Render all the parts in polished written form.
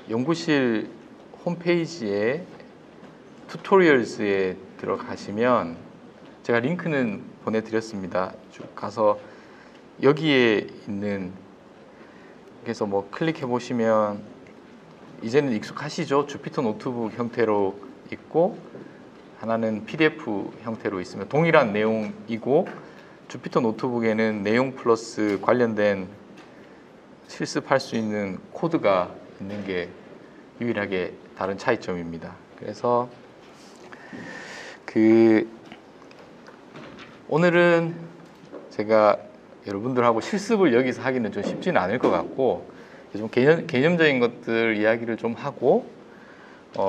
연구실 홈페이지에 튜토리얼스에 들어가시면 제가 링크는 보내드렸습니다. 쭉 가서 여기에 있는, 그래서 뭐 클릭해 보시면 이제는 익숙하시죠? 주피터 노트북 형태로 있고 하나는 PDF 형태로 있으면 동일한 내용이고, 주피터 노트북에는 내용 플러스 관련된 실습할 수 있는 코드가 있는 게 유일하게 다른 차이점입니다. 그래서 오늘은 제가 여러분들하고 실습을 여기서 하기는 좀 쉽지는 않을 것 같고, 좀 개념적인 것들 이야기를 좀 하고,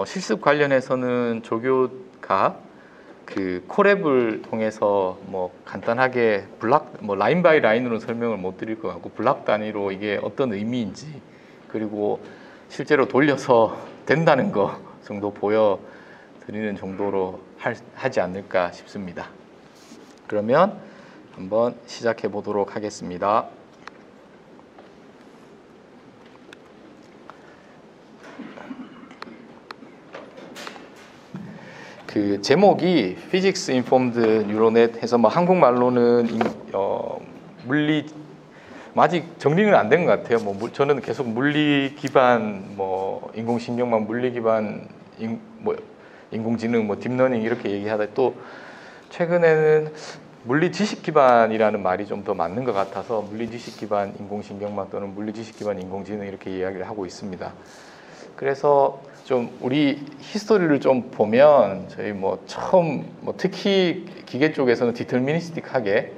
실습 관련해서는 조교가 그 콜앱을 통해서 뭐 간단하게 라인 바이 라인으로 설명을 못 드릴 것 같고, 블락 단위로 이게 어떤 의미인지, 그리고 실제로 돌려서 된다는 거 정도 보여드리는 정도로 하지 않을까 싶습니다. 그러면 한번 시작해 보도록 하겠습니다. 그 제목이 Physics Informed Neural Net 해서 뭐 한국말로는 물리, 아직 정리는 안 된 것 같아요. 저는 계속 물리 기반 인공신경망 물리 기반 인공지능 딥러닝 이렇게 얘기하다, 또 최근에는 물리 지식 기반이라는 말이 좀 더 맞는 것 같아서 물리 지식 기반 인공신경망 또는 물리 지식 기반 인공지능 이렇게 이야기를 하고 있습니다. 그래서 좀 우리 히스토리를 좀 보면 저희 처음 특히 기계 쪽에서는 디터미니스틱하게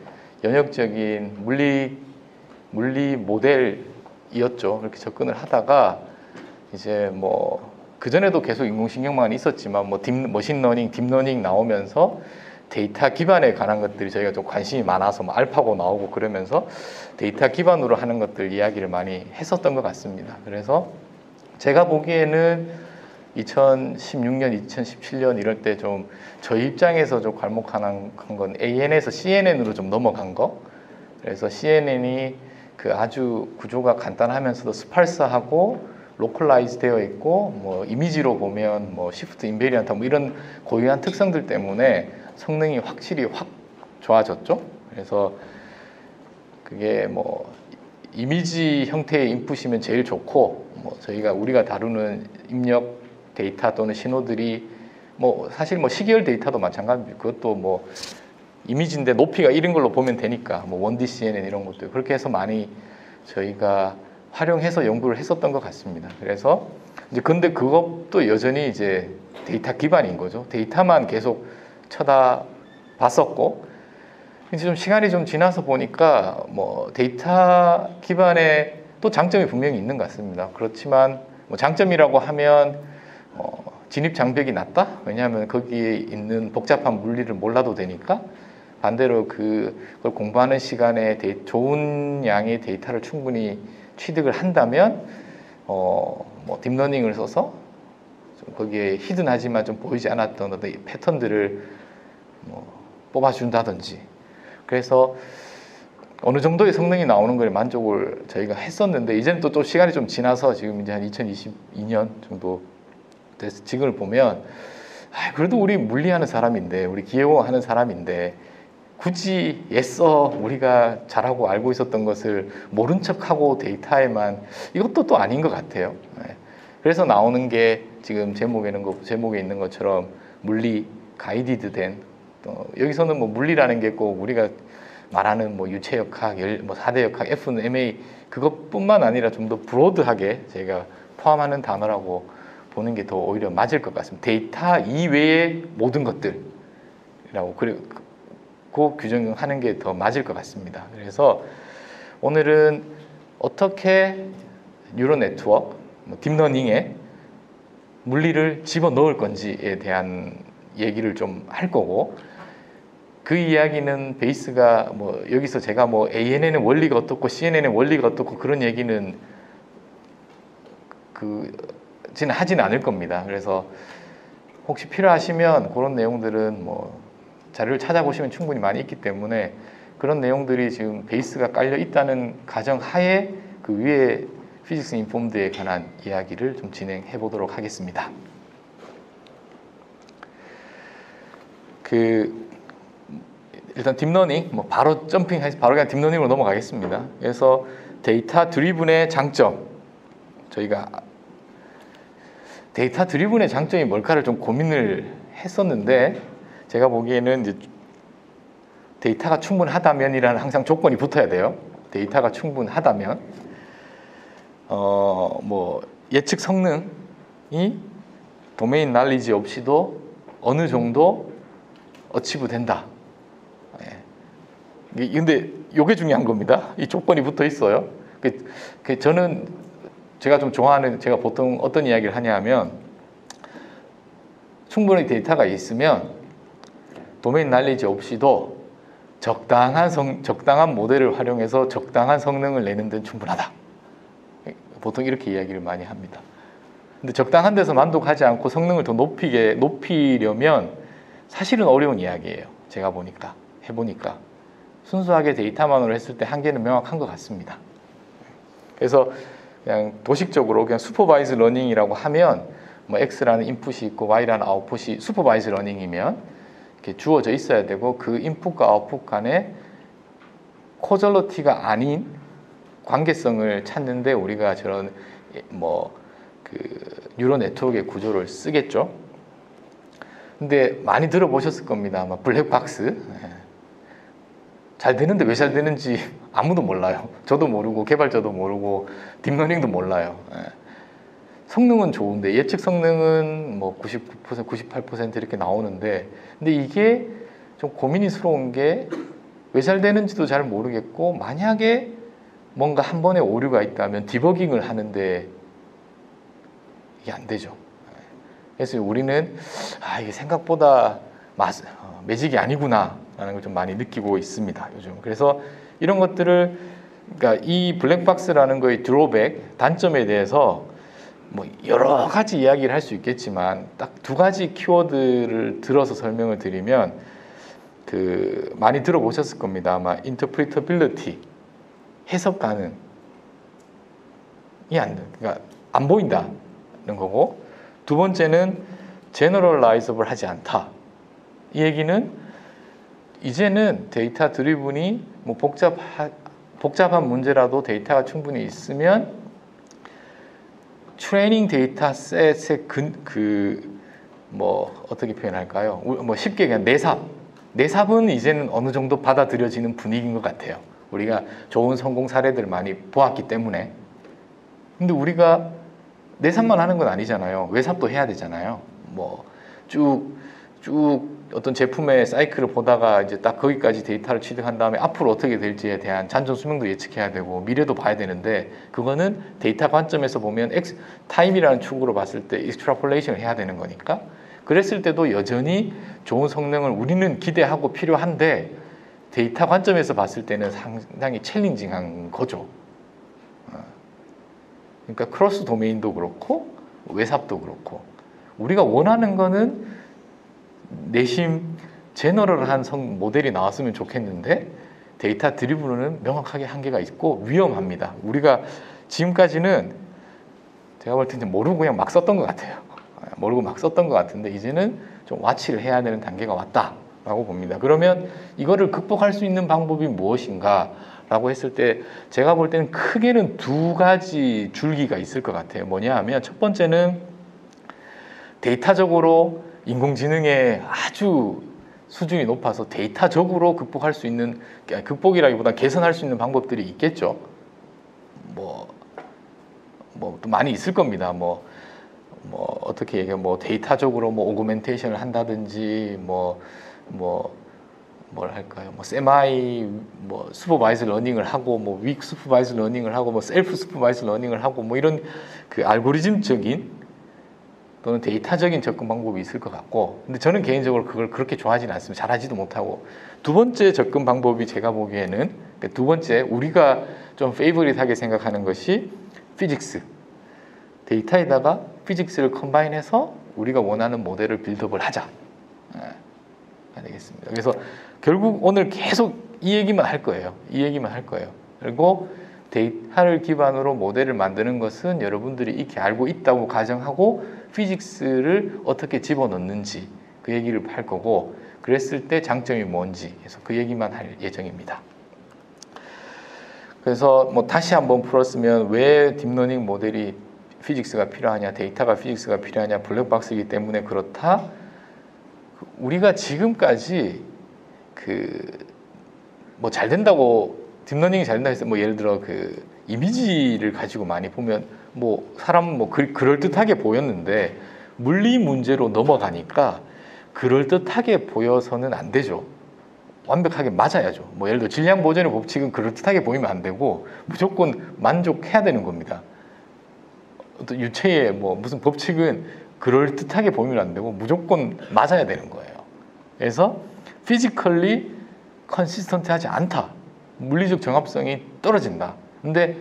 연역적인 물리 모델이었죠. 이렇게 접근을 하다가 이제 그 전에도 계속 인공신경망은 있었지만 머신러닝, 딥러닝 나오면서 데이터 기반에 관한 것들이 저희가 좀 관심이 많아서 알파고 나오고 그러면서 데이터 기반으로 하는 것들 이야기를 많이 했었던 것 같습니다. 그래서 제가 보기에는 2016년, 2017년 이럴 때 좀 저희 입장에서 좀 괄목한 건 AN에서 CNN으로 좀 넘어간 거. 그래서 CNN이 그 아주 구조가 간단하면서도 스팔스하고 로컬라이즈 되어 있고 이미지로 보면 시프트 인베리언트 이런 고유한 특성들 때문에 성능이 확실히 확 좋아졌죠. 그래서 그게 이미지 형태의 인풋이면 제일 좋고, 우리가 다루는 입력 데이터 또는 신호들이 사실 시계열 데이터도 마찬가지입니다. 그것도 이미지인데 높이가 이런 걸로 보면 되니까 1D CNN 이런 것도 그렇게 해서 많이 저희가 활용해서 연구를 했었던 것 같습니다. 그래서 이제 근데 그것도 여전히 이제 데이터 기반인 거죠. 데이터만 계속 쳐다봤었고, 이제 좀 시간이 좀 지나서 보니까 데이터 기반에 또 장점이 분명히 있는 것 같습니다. 그렇지만 장점이라고 하면 진입 장벽이 낮다? 왜냐하면 거기에 있는 복잡한 물리를 몰라도 되니까. 반대로 그걸 공부하는 시간에 좋은 양의 데이터를 충분히 취득을 한다면 딥러닝을 써서 좀 거기에 히든하지만 좀 보이지 않았던 어떤 패턴들을 뽑아준다든지, 그래서 어느 정도의 성능이 나오는 걸 만족을 저희가 했었는데, 이제는 또 시간이 좀 지나서 지금 이제 한 2022년 정도 돼서 지금을 보면 그래도 우리 물리하는 사람인데, 우리 기계공학 하는 사람인데 굳이 애써 우리가 잘하고 알고 있었던 것을 모른 척하고 데이터에만, 이것도 또 아닌 것 같아요. 그래서 나오는 게 지금 제목에 있는 것처럼 물리 가이디드 된, 여기서는 물리라는 게 꼭 우리가 말하는 유체역학, 4대 역학, F는 MA 그것뿐만 아니라 좀 더 브로드하게 저희가 포함하는 단어라고 보는 게 더 오히려 맞을 것 같습니다. 데이터 이외의 모든 것들이라고 그 규정하는 게 더 맞을 것 같습니다. 그래서 오늘은 어떻게 뉴럴 네트워크, 딥러닝에 물리를 집어넣을 건지에 대한 얘기를 좀 할 거고, 그 이야기는 베이스가 여기서 제가 ANN의 원리가 어떻고 CNN의 원리가 어떻고 그런 얘기는 하지는 않을 겁니다. 그래서 혹시 필요하시면 그런 내용들은 자료를 찾아보시면 충분히 많이 있기 때문에, 그런 내용들이 지금 베이스가 깔려 있다는 가정 하에 그 위에 피직스 인폼드에 관한 이야기를 좀 진행해 보도록 하겠습니다. 일단 딥러닝, 바로 점핑해서 바로 그냥 딥러닝으로 넘어가겠습니다. 그래서 데이터 드리븐의 장점, 저희가 데이터 드리븐의 장점이 뭘까를 좀 고민을 했었는데, 제가 보기에는 이제 데이터가 충분하다면이라는 항상 조건이 붙어야 돼요. 데이터가 충분하다면, 예측 성능이 도메인 날리지 없이도 어느 정도 어치브 된다. 근데 이게 중요한 겁니다. 이 조건이 붙어 있어요. 저는 제가 좀 좋아하는, 제가 보통 어떤 이야기를 하냐면, 충분히 데이터가 있으면 도메인 날리지 없이도 적당한 모델을 활용해서 적당한 성능을 내는 데는 충분하다. 보통 이렇게 이야기를 많이 합니다. 근데 적당한 데서 만족하지 않고 성능을 더 높이려면 사실은 어려운 이야기예요. 제가 해보니까. 순수하게 데이터만으로 했을 때 한계는 명확한 것 같습니다. 그래서 그냥 도식적으로 그냥 슈퍼바이즈 러닝이라고 하면 X라는 인풋이 있고 Y라는 아웃풋이 슈퍼바이즈 러닝이면 이렇게 주어져 있어야 되고, 그 인풋과 아웃풋 간에 코절러티가 아닌 관계성을 찾는데 우리가 저런 뉴럴 네트워크의 구조를 쓰겠죠. 근데 많이 들어보셨을 겁니다. 아마 블랙박스. 잘 되는데 왜 잘 되는지 아무도 몰라요. 저도 모르고 개발자도 모르고 딥러닝도 몰라요. 성능은 좋은데, 예측 성능은 99%, 98% 이렇게 나오는데, 근데 이게 좀 고민스러운 게 왜 잘 되는지도 잘 모르겠고, 만약에 뭔가 한 번에 오류가 있다면 디버깅을 하는데 이게 안 되죠. 그래서 우리는 이게 생각보다 매직이 아니구나 라는 걸 좀 많이 느끼고 있습니다, 요즘. 그래서 이런 것들을, 그러니까 이 블랙박스라는 거의 드로백, 단점에 대해서 여러 가지 이야기를 할 수 있겠지만, 딱 두 가지 키워드를 들어서 설명을 드리면, 많이 들어보셨을 겁니다. 아마 interpretability, 해석 가능이 그러니까 안 보인다는 거고, 두 번째는 generalizable 하지 않다. 이 얘기는 이제는 데이터 드리븐이 복잡한 문제라도 데이터가 충분히 있으면 트레이닝 데이터 셋의 어떻게 표현할까요? 쉽게 그냥 내삽은 이제는 어느 정도 받아들여지는 분위기인 것 같아요. 우리가 좋은 성공 사례들을 많이 보았기 때문에. 근데 우리가 내삽만 하는 건 아니잖아요. 외삽도 해야 되잖아요. 쭉 어떤 제품의 사이클을 보다가 이제 딱 거기까지 데이터를 취득한 다음에 앞으로 어떻게 될지에 대한 잔존 수명도 예측해야 되고 미래도 봐야 되는데, 그거는 데이터 관점에서 보면 타임이라는 축으로 봤을 때 익스트라폴레이션을 해야 되는 거니까, 그랬을 때도 여전히 좋은 성능을 우리는 기대하고 필요한데, 데이터 관점에서 봤을 때는 상당히 챌린징한 거죠. 그러니까 크로스 도메인도 그렇고 외삽도 그렇고, 우리가 원하는 거는 내심 제너럴한 모델이 나왔으면 좋겠는데, 데이터 드리븐은 명확하게 한계가 있고 위험합니다. 우리가 지금까지는 제가 볼 때는 모르고 그냥 막 썼던 것 같아요. 모르고 막 썼던 것 같은데, 이제는 좀 와치를 해야 되는 단계가 왔다라고 봅니다. 그러면 이거를 극복할 수 있는 방법이 무엇인가 라고 했을 때, 제가 볼 때는 크게는 두 가지 줄기가 있을 것 같아요. 뭐냐 하면, 첫 번째는 데이터적으로 인공지능의 아주 수준이 높아서 데이터적으로 극복할 수 있는, 극복이라기보다 개선할 수 있는 방법들이 있겠죠. 또 많이 있을 겁니다. 어떻게 얘기해, 데이터적으로 오그멘테이션을 한다든지, 뭘 할까요? 세마이, 슈퍼바이즈 러닝을 하고, 윅 슈퍼바이즈 러닝을 하고, 셀프 슈퍼바이즈 러닝을 하고, 이런 알고리즘적인 또는 데이터적인 접근 방법이 있을 것 같고, 근데 저는 개인적으로 그걸 그렇게 좋아하지는 않습니다. 잘하지도 못하고. 두 번째 접근 방법이 제가 보기에는, 두 번째 우리가 좀 페이버릿하게 생각하는 것이 피직스. 데이터에다가 피직스를 컴바인해서 우리가 원하는 모델을 빌드업을 하자. 되겠습니다. 그래서 결국 오늘 계속 이 얘기만 할 거예요. 그리고 데이터를 기반으로 모델을 만드는 것은 여러분들이 익히 알고 있다고 가정하고 피직스를 어떻게 집어넣는지 그 얘기를 할 거고, 그랬을 때 장점이 뭔지 해서 그 얘기만 할 예정입니다. 그래서 뭐 다시 한번 풀었으면 왜 딥러닝 모델이 피직스가 필요하냐, 데이터가 피직스가 필요하냐, 블랙박스이기 때문에 그렇다. 우리가 지금까지 뭐 잘 된다고, 딥러닝이 잘 된다 해서 뭐 예를 들어 이미지를 가지고 많이 보면 뭐 사람 뭐 그럴듯하게 보였는데 물리 문제로 넘어가니까 그럴듯하게 보여서는 안 되죠. 완벽하게 맞아야죠. 뭐 예를 들어 질량 보존의 법칙은 그럴듯하게 보이면 안 되고 무조건 만족해야 되는 겁니다. 어떤 유체의 뭐 무슨 법칙은 그럴듯하게 보이면 안 되고 무조건 맞아야 되는 거예요. 그래서 피지컬리 컨시스턴트하지 않다. 물리적 정합성이 떨어진다. 근데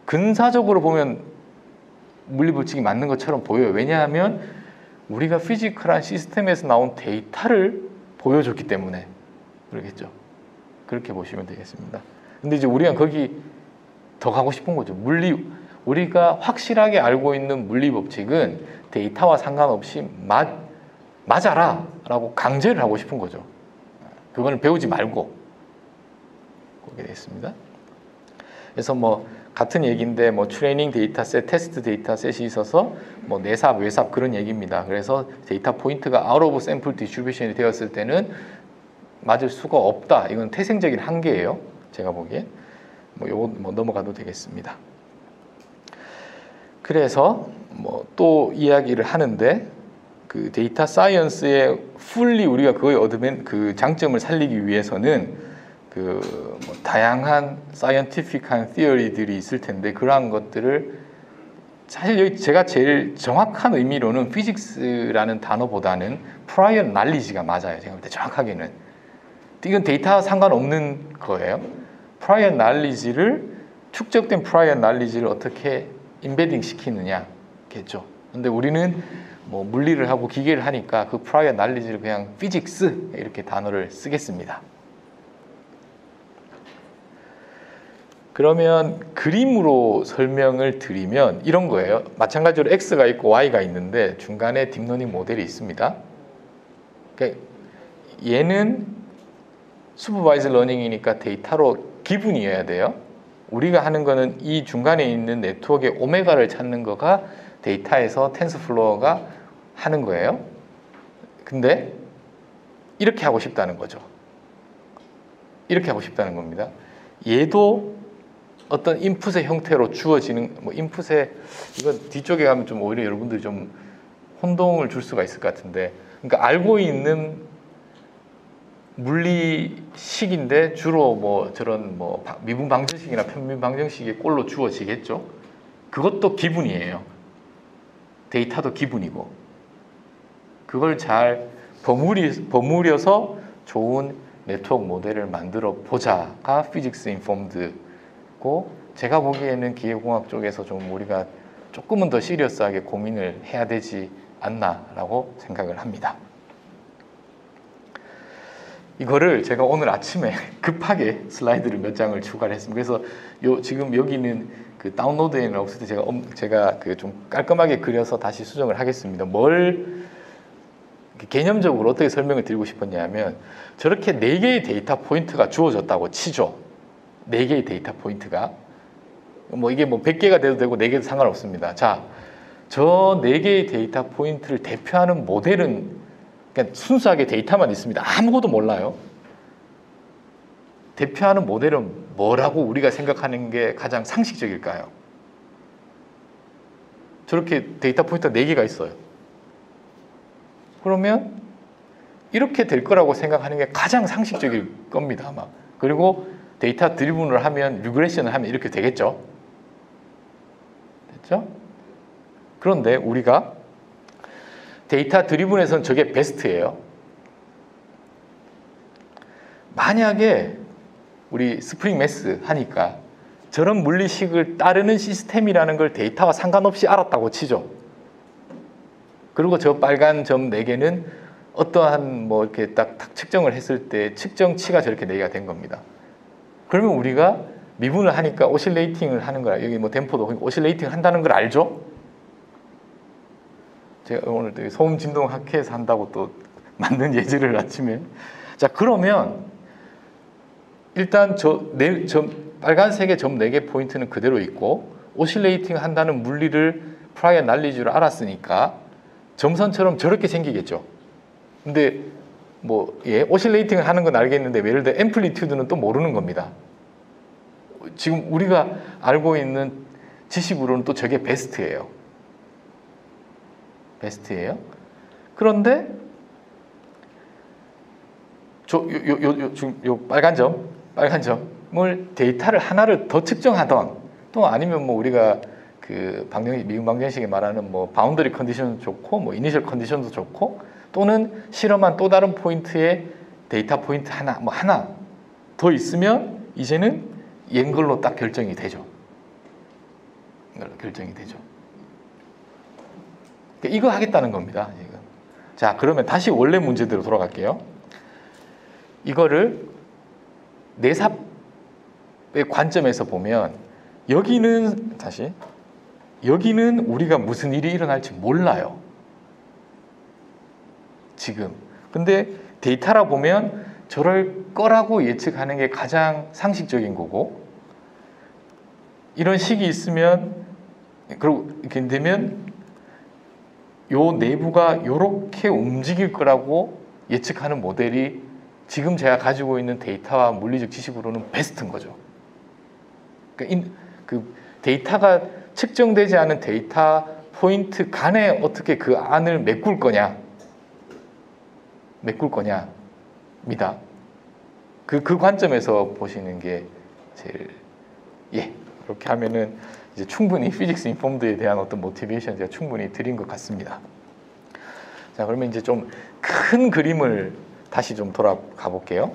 근사적으로 보면 물리 법칙이 맞는 것처럼 보여요. 왜냐하면 우리가 피지컬한 시스템에서 나온 데이터를 보여줬기 때문에 그러겠죠. 그렇게 보시면 되겠습니다. 근데 이제 우리가 거기 더 가고 싶은 거죠. 우리가 확실하게 알고 있는 물리 법칙은 데이터와 상관없이 맞아라 라고 강제를 하고 싶은 거죠. 그걸 배우지 말고 보게 됐습니다. 그래서 뭐 같은 얘기인데 뭐 트레이닝 데이터셋, 테스트 데이터셋이 있어서 뭐 내삽, 외삽 그런 얘기입니다. 그래서 데이터 포인트가 out of sample distribution이 되었을 때는 맞을 수가 없다. 이건 태생적인 한계예요. 제가 보기에. 뭐 요거 뭐 넘어가도 되겠습니다. 그래서 뭐 또 이야기를 하는데 그 데이터 사이언스의 풀리 우리가 그거에 얻으면 그 장점을 살리기 위해서는 뭐 다양한 사이언티픽한 티어리들이 있을 텐데 그러한 것들을 사실 여기 제가 제일 정확한 의미로는 피직스라는 단어보다는 프라이어 날리지가 맞아요. 제가 볼 때 정확하게는 이건 데이터와 상관없는 거예요. 프라이어 날리지를 축적된 프라이어 날리지를 어떻게 인베딩 시키느냐겠죠. 근데 우리는 뭐 물리를 하고 기계를 하니까 그 프라이어 날리지를 그냥 피직스 이렇게 단어를 쓰겠습니다. 그러면 그림으로 설명을 드리면 이런 거예요. 마찬가지로 X가 있고 Y가 있는데 중간에 딥러닝 모델이 있습니다. 그러니까 얘는 슈퍼바이즈 러닝이니까 데이터로 기분이어야 돼요. 우리가 하는 거는 이 중간에 있는 네트워크의 오메가를 찾는 거가 데이터에서 텐서플로어가 하는 거예요. 근데 이렇게 하고 싶다는 거죠. 이렇게 하고 싶다는 겁니다. 얘도 어떤 인풋의 형태로 주어지는 뭐 인풋의 이건 뒤쪽에 가면 좀 오히려 여러분들이 좀 혼동을 줄 수가 있을 것 같은데, 그러니까 알고 있는 물리식인데 주로 뭐 저런 뭐 미분 방정식이나 편미분 방정식의 꼴로 주어지겠죠. 그것도 기분이에요. 데이터도 기분이고 그걸 잘 버무려서 좋은 네트워크 모델을 만들어 보자가 피직스 인폼드고, 제가 보기에는 기계공학 쪽에서 좀 우리가 조금은 더 시리어스하게 고민을 해야 되지 않나라고 생각을 합니다. 이거를 제가 오늘 아침에 급하게 슬라이드를 몇 장을 추가를 했습니다. 그래서 지금 여기는 그 다운로드에는 없을 때 제가 그 좀 깔끔하게 그려서 다시 수정을 하겠습니다. 뭘 개념적으로 어떻게 설명을 드리고 싶었냐면, 저렇게 4개의 데이터 포인트가 주어졌다고 치죠. 4개의 데이터 포인트가 뭐 이게 뭐 100개가 돼도 되고 4개도 상관없습니다. 자, 저 4개의 데이터 포인트를 대표하는 모델은 그냥 순수하게 데이터만 있습니다. 아무것도 몰라요. 대표하는 모델은 뭐라고 우리가 생각하는 게 가장 상식적일까요? 저렇게 데이터 포인트가 4개가 있어요. 그러면 이렇게 될 거라고 생각하는 게 가장 상식적일 겁니다, 아마. 그리고 데이터 드리븐을 하면, 리그레션을 하면 이렇게 되겠죠. 됐죠? 그런데 우리가 데이터 드리븐에서는 저게 베스트예요. 만약에 우리 스프링 매스 하니까 저런 물리식을 따르는 시스템이라는 걸 데이터와 상관없이 알았다고 치죠. 그리고 저 빨간 점 4개는 어떠한 뭐 이렇게 딱 측정을 했을 때 측정치가 저렇게 4개가 된 겁니다. 그러면 우리가 미분을 하니까 오실레이팅을 하는 거야. 여기 뭐 댐퍼도 오실레이팅 한다는 걸 알죠? 제가 오늘 되게 소음 진동 학회에서 한다고 또 만든 예제를 아침에. 자, 그러면 일단 저 빨간색의 점 4개 포인트는 그대로 있고 오실레이팅 한다는 물리를 프라이어 날리지로 알았으니까 점선처럼 저렇게 생기겠죠. 근데 뭐 오실레이팅을 하는 건 알겠는데 예를 들어 앰플리튜드는 또 모르는 겁니다. 지금 우리가 알고 있는 지식으로는 또 저게 베스트예요. 그런데 지금 요 빨간 점을 데이터를 하나를 더 측정하던 또 아니면 뭐 우리가 그 미분 방정식에 말하는 뭐 바운더리 컨디션도 좋고 뭐 이니셜 컨디션도 좋고 또는 실험한 또 다른 포인트에 데이터 포인트 하나 더 있으면 이제는 얘걸로 딱 결정이 되죠. 이거 하겠다는 겁니다. 지금. 자, 그러면 다시 원래 문제대로 돌아갈게요. 이거를 내삽의 관점에서 보면 여기는 우리가 무슨 일이 일어날지 몰라요. 지금. 근데 데이터라 보면 저럴 거라고 예측하는 게 가장 상식적인 거고 이런 식이 있으면 그리고 이렇게 되면 요 내부가 이렇게 움직일 거라고 예측하는 모델이 지금 제가 가지고 있는 데이터와 물리적 지식으로는 베스트인 거죠. 그러니까 그 데이터가 측정되지 않은 데이터 포인트 간에 어떻게 그 안을 메꿀 거냐입니다. 그 관점에서 보시는 게 제일 그렇게 하면은 이제 충분히 피직스 인폼드에 대한 어떤 모티베이션 제가 충분히 드린 것 같습니다. 자, 그러면 이제 좀 큰 그림을 다시 좀 돌아가 볼게요.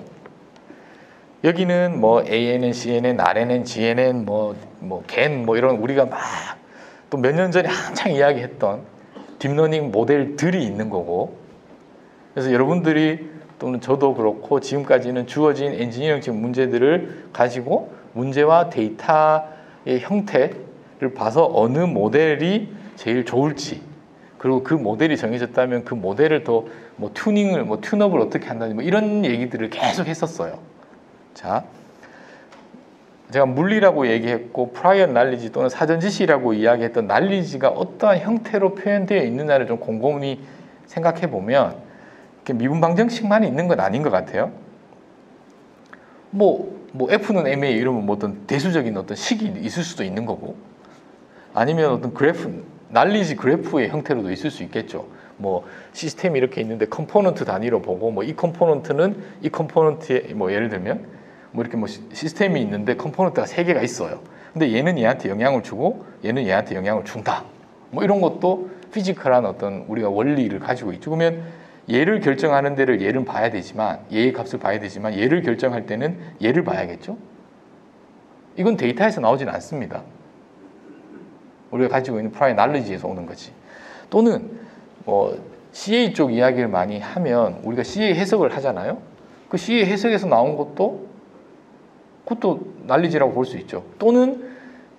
여기는 뭐 ANN, CNN, RNN, GNN, GAN 이런 우리가 막 또 몇 년 전에 한창 이야기했던 딥러닝 모델들이 있는 거고 그래서 여러분들이 또는 저도 그렇고 지금까지는 주어진 엔지니어링적 문제들을 가지고 문제와 데이터의 형태를 봐서 어느 모델이 제일 좋을지 그리고 그 모델이 정해졌다면 그 모델을 더 튠업을 어떻게 한다든지 이런 얘기들을 계속 했었어요. 자, 제가 물리라고 얘기했고 프라이어 날리지 또는 사전 지시라고 이야기했던 날리지가 어떠한 형태로 표현되어 있느냐를 좀 곰곰이 생각해 보면 미분 방정식만 있는 건 아닌 것 같아요. F는 MA 이러면 어떤 대수적인 어떤 식이 있을 수도 있는 거고 아니면 어떤 그래프, 날리지 그래프의 형태로도 있을 수 있겠죠. 시스템이 이렇게 있는데 컴포넌트 단위로 보고 이 컴포넌트는 이 컴포넌트에 예를 들면 이렇게 시스템이 있는데 컴포넌트가 3개가 있어요. 근데 얘는 얘한테 영향을 주고 얘는 얘한테 영향을 준다. 이런 것도 피지컬한 어떤 우리가 원리를 가지고 있죠. 그러면 얘를 결정하는 데를 얘를 봐야 되지만 얘의 값을 봐야 되지만 얘를 결정할 때는 얘를 봐야겠죠. 이건 데이터에서 나오진 않습니다. 우리가 가지고 있는 프라이어 날리지에서 오는 거지. 또는 CA 쪽 이야기를 많이 하면 우리가 CA 해석을 하잖아요. 그 CA 해석에서 나온 그것도 날리지라고 볼 수 있죠. 또는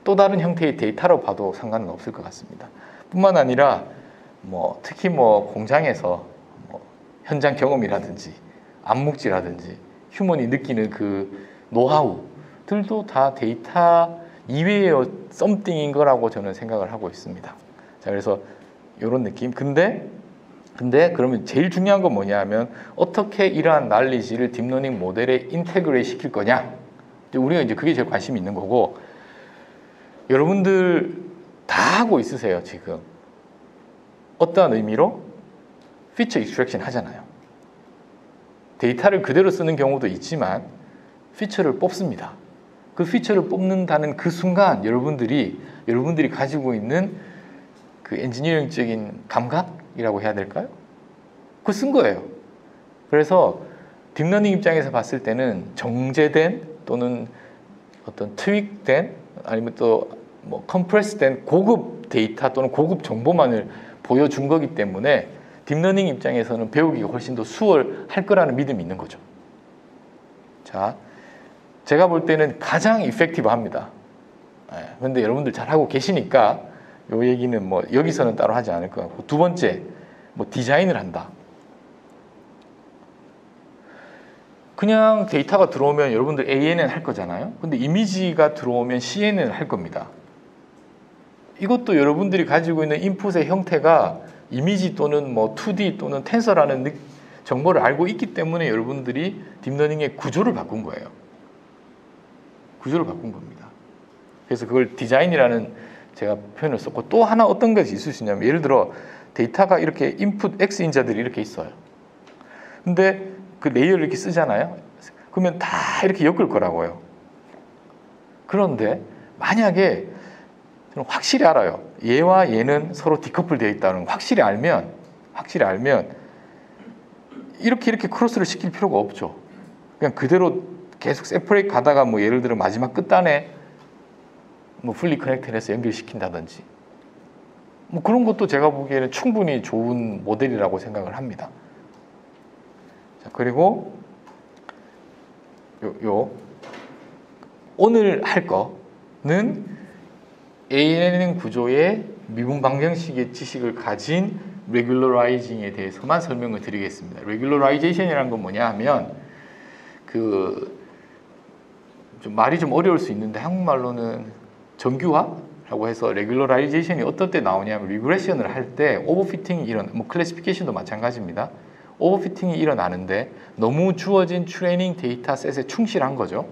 또 다른 형태의 데이터로 봐도 상관은 없을 것 같습니다. 뿐만 아니라 특히 공장에서 현장 경험이라든지 암묵지라든지 휴먼이 느끼는 그 노하우들도 다 데이터 이외의 썸띵인 거라고 저는 생각을 하고 있습니다. 자, 그래서 이런 느낌. 근데 그러면 제일 중요한 건 뭐냐면 어떻게 이러한 날리지를 딥러닝 모델에 인테그레이트 시킬 거냐. 우리가 이제 그게 제일 관심이 있는 거고 여러분들 다 하고 있으세요. 지금 어떠한 의미로 피처 익스트랙션 하잖아요. 데이터를 그대로 쓰는 경우도 있지만 피처를 뽑습니다. 그 피처를 뽑는다는 그 순간 여러분들이 가지고 있는 그 엔지니어링적인 감각이라고 해야 될까요? 그거 쓴 거예요. 그래서 딥러닝 입장에서 봤을 때는 정제된 또는 어떤 트윅된 아니면 또 컴프레스된 고급 데이터 또는 고급 정보만을 보여준 거기 때문에 딥러닝 입장에서는 배우기가 훨씬 더 수월할 거라는 믿음이 있는 거죠. 자, 제가 볼 때는 가장 이펙티브합니다. 그런데 여러분들 잘 하고 계시니까 요 얘기는 뭐 여기서는 따로 하지 않을 것 같고, 두 번째, 뭐 디자인을 한다. 그냥 데이터가 들어오면 여러분들 ANN 할 거잖아요. 근데 이미지가 들어오면 CNN 할 겁니다. 이것도 여러분들이 가지고 있는 인풋의 형태가 이미지 또는 뭐 2D 또는 텐서라는 정보를 알고 있기 때문에 여러분들이 딥러닝의 구조를 바꾼 거예요. 구조를 바꾼 겁니다. 그래서 그걸 디자인이라는 제가 표현을 썼고, 또 하나 어떤 것이 있을 수 있냐면, 예를 들어 데이터가 이렇게 인풋 X인자들이 이렇게 있어요. 근데 그 레이어를 이렇게 쓰잖아요. 그러면 다 이렇게 엮을 거라고요. 그런데 만약에 저는 확실히 알아요. 얘와 얘는 서로 디커플 되어 있다는 걸 확실히 알면 이렇게 크로스를 시킬 필요가 없죠. 그냥 그대로 계속 세퍼레이트 가다가 뭐 예를 들어 마지막 끝단에 뭐 풀리 커넥트를 해서 연결시킨다든지 뭐 그런 것도 제가 보기에는 충분히 좋은 모델이라고 생각을 합니다. 자, 그리고 오늘 할 거는 ANN 구조의 미분 방정식의 지식을 가진 regularizing에 대해서만 설명을 드리겠습니다. regularization이라는 건 뭐냐 하면 좀 말이 좀 어려울 수 있는데 한국말로는 정규화라고 해서 regularization이 어떨 때 나오냐면 regression을 할 때 오버피팅이 뭐 클래시피케이션도 마찬가지입니다. 오버피팅이 일어나는데 너무 주어진 트레이닝 데이터셋에 충실한 거죠.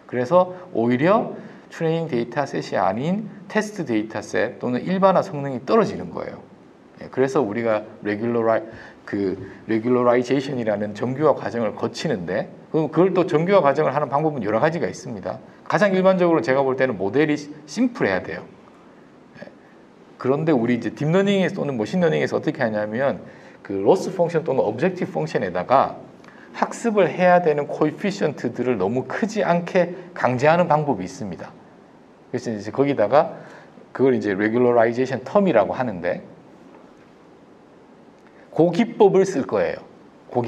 그래서 오히려 트레이닝 데이터셋이 아닌 테스트 데이터셋 또는 일반화 성능이 떨어지는 거예요. 그래서 우리가 regularization이라는 정규화 과정을 거치는데, 그걸 또 정규화 과정을 하는 방법은 여러 가지가 있습니다. 가장 일반적으로 제가 볼 때는 모델이 심플해야 돼요. 그런데 우리 이제 딥러닝 또는 머신러닝에서 어떻게 하냐면 그 로스 펑션 또는 오브젝티브 펑션에다가 학습을 해야 되는 코에피션트들을 너무 크지 않게 강제하는 방법이 있습니다. 그래서 이제 거기다가 그걸 이제 regularization term이라고 하는데, 그 기법을 쓸 거예요. 그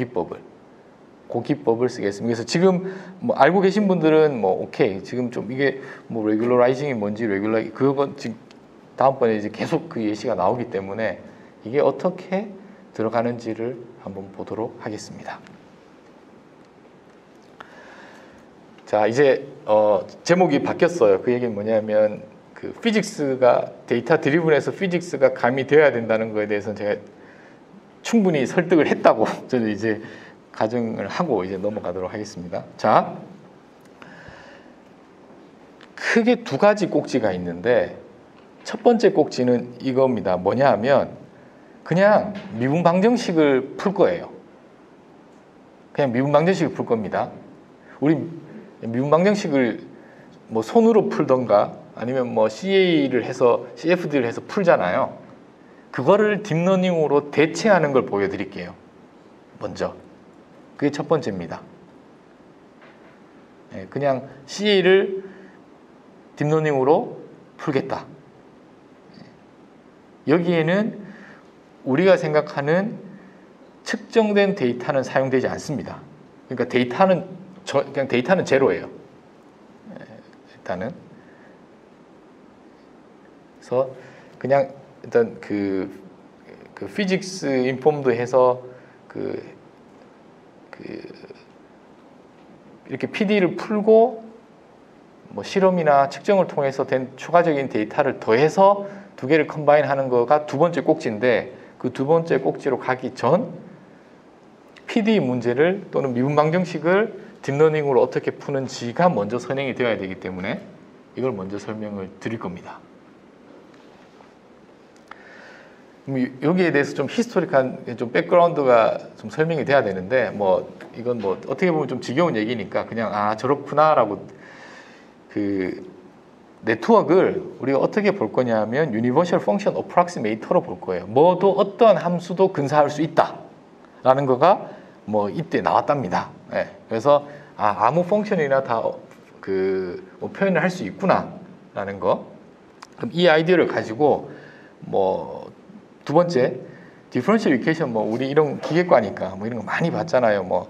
기법을 쓰겠습니다. 그래서 지금 뭐 알고 계신 분들은 뭐 오케이, 지금 좀 이게 뭐 regularizing이 뭔지 그건 지금 다음번에 이제 계속 그 예시가 나오기 때문에 이게 어떻게 들어가는지를 한번 보도록 하겠습니다. 자, 이제 제목이 바뀌었어요. 그 얘기는 뭐냐면 그 피직스가 데이터 드리븐에서 피직스가 가미되어야 된다는 거에 대해서는 제가 충분히 설득을 했다고 저는 이제 가정을 하고 이제 넘어가도록 하겠습니다. 자, 크게 두 가지 꼭지가 있는데 첫 번째 꼭지는 이겁니다. 뭐냐 하면 그냥 미분 방정식을 풀 거예요. 그냥 미분 방정식을 풀 겁니다. 우리 미분 방정식을 뭐 손으로 풀던가 아니면 뭐 CA를 해서 CFD를 해서 풀잖아요. 그거를 딥러닝으로 대체하는 걸 보여드릴게요. 먼저 그게 첫 번째입니다. 그냥 CA를 딥러닝으로 풀겠다. 여기에는 우리가 생각하는 측정된 데이터는 사용되지 않습니다. 그러니까 그냥 데이터는 제로예요. 일단은. 그래서 그냥 일단 그 피직스 인폼도 해서 이렇게 PD를 풀고 뭐 실험이나 측정을 통해서 된 추가적인 데이터를 더해서 두 개를 컴바인 하는 거가 두 번째 꼭지인데, 그 두 번째 꼭지로 가기 전 PD 문제를 또는 미분 방정식을 딥러닝으로 어떻게 푸는지가 먼저 선행이 되어야 되기 때문에 이걸 먼저 설명을 드릴 겁니다. 여기에 대해서 좀 히스토리한 좀 백그라운드가 좀 설명이 돼야 되는데, 뭐 이건 뭐 어떻게 보면 좀 지겨운 얘기니까 그냥 저렇구나라고, 그 네트워크를 우리가 어떻게 볼 거냐면 유니버셜 펑션 어프락시메이터로 볼 거예요. 뭐도 어떤 함수도 근사할 수 있다라는 거가 뭐 이때 나왔답니다. 그래서 아무 펑션이나 다 뭐 표현을 할 수 있구나라는 거. 그럼 이 아이디어를 가지고 뭐 두 번째 디퍼런셜 이퀘이션, 뭐 우리 이런 기계과니까 뭐 이런 거 많이 봤잖아요. 뭐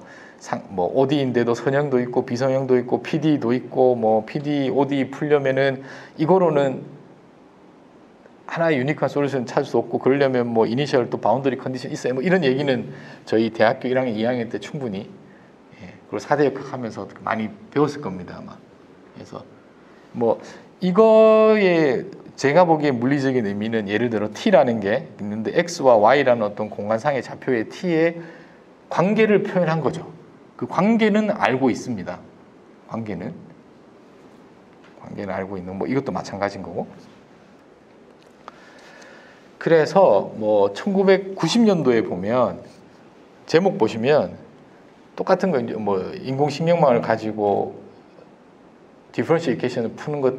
뭐 OD인데도 선형도 있고 비선형도 있고 PD도 있고 뭐 PD, OD 풀려면은 이거로는 하나의 유니크한 솔루션 찾을 수 없고 그러려면 뭐 이니셜 또 바운더리 컨디션 있어요. 뭐 이런 얘기는 저희 대학교 1학년, 2학년 때 충분히 그리고 4대 역학하면서 많이 배웠을 겁니다 아마. 그래서 뭐 이거에 제가 보기에 물리적인 의미는 예를 들어 t라는 게 있는데 x와 y라는 어떤 공간상의 좌표의 t의 관계를 표현한 거죠. 그 관계는 알고 있습니다. 관계는 알고 있는 뭐 이것도 마찬가지인 거고. 그래서 뭐 1990년도에 보면 제목 보시면 똑같은 거 뭐 인공신경망을 가지고 디퍼런셜 이퀘이션을 푸는 것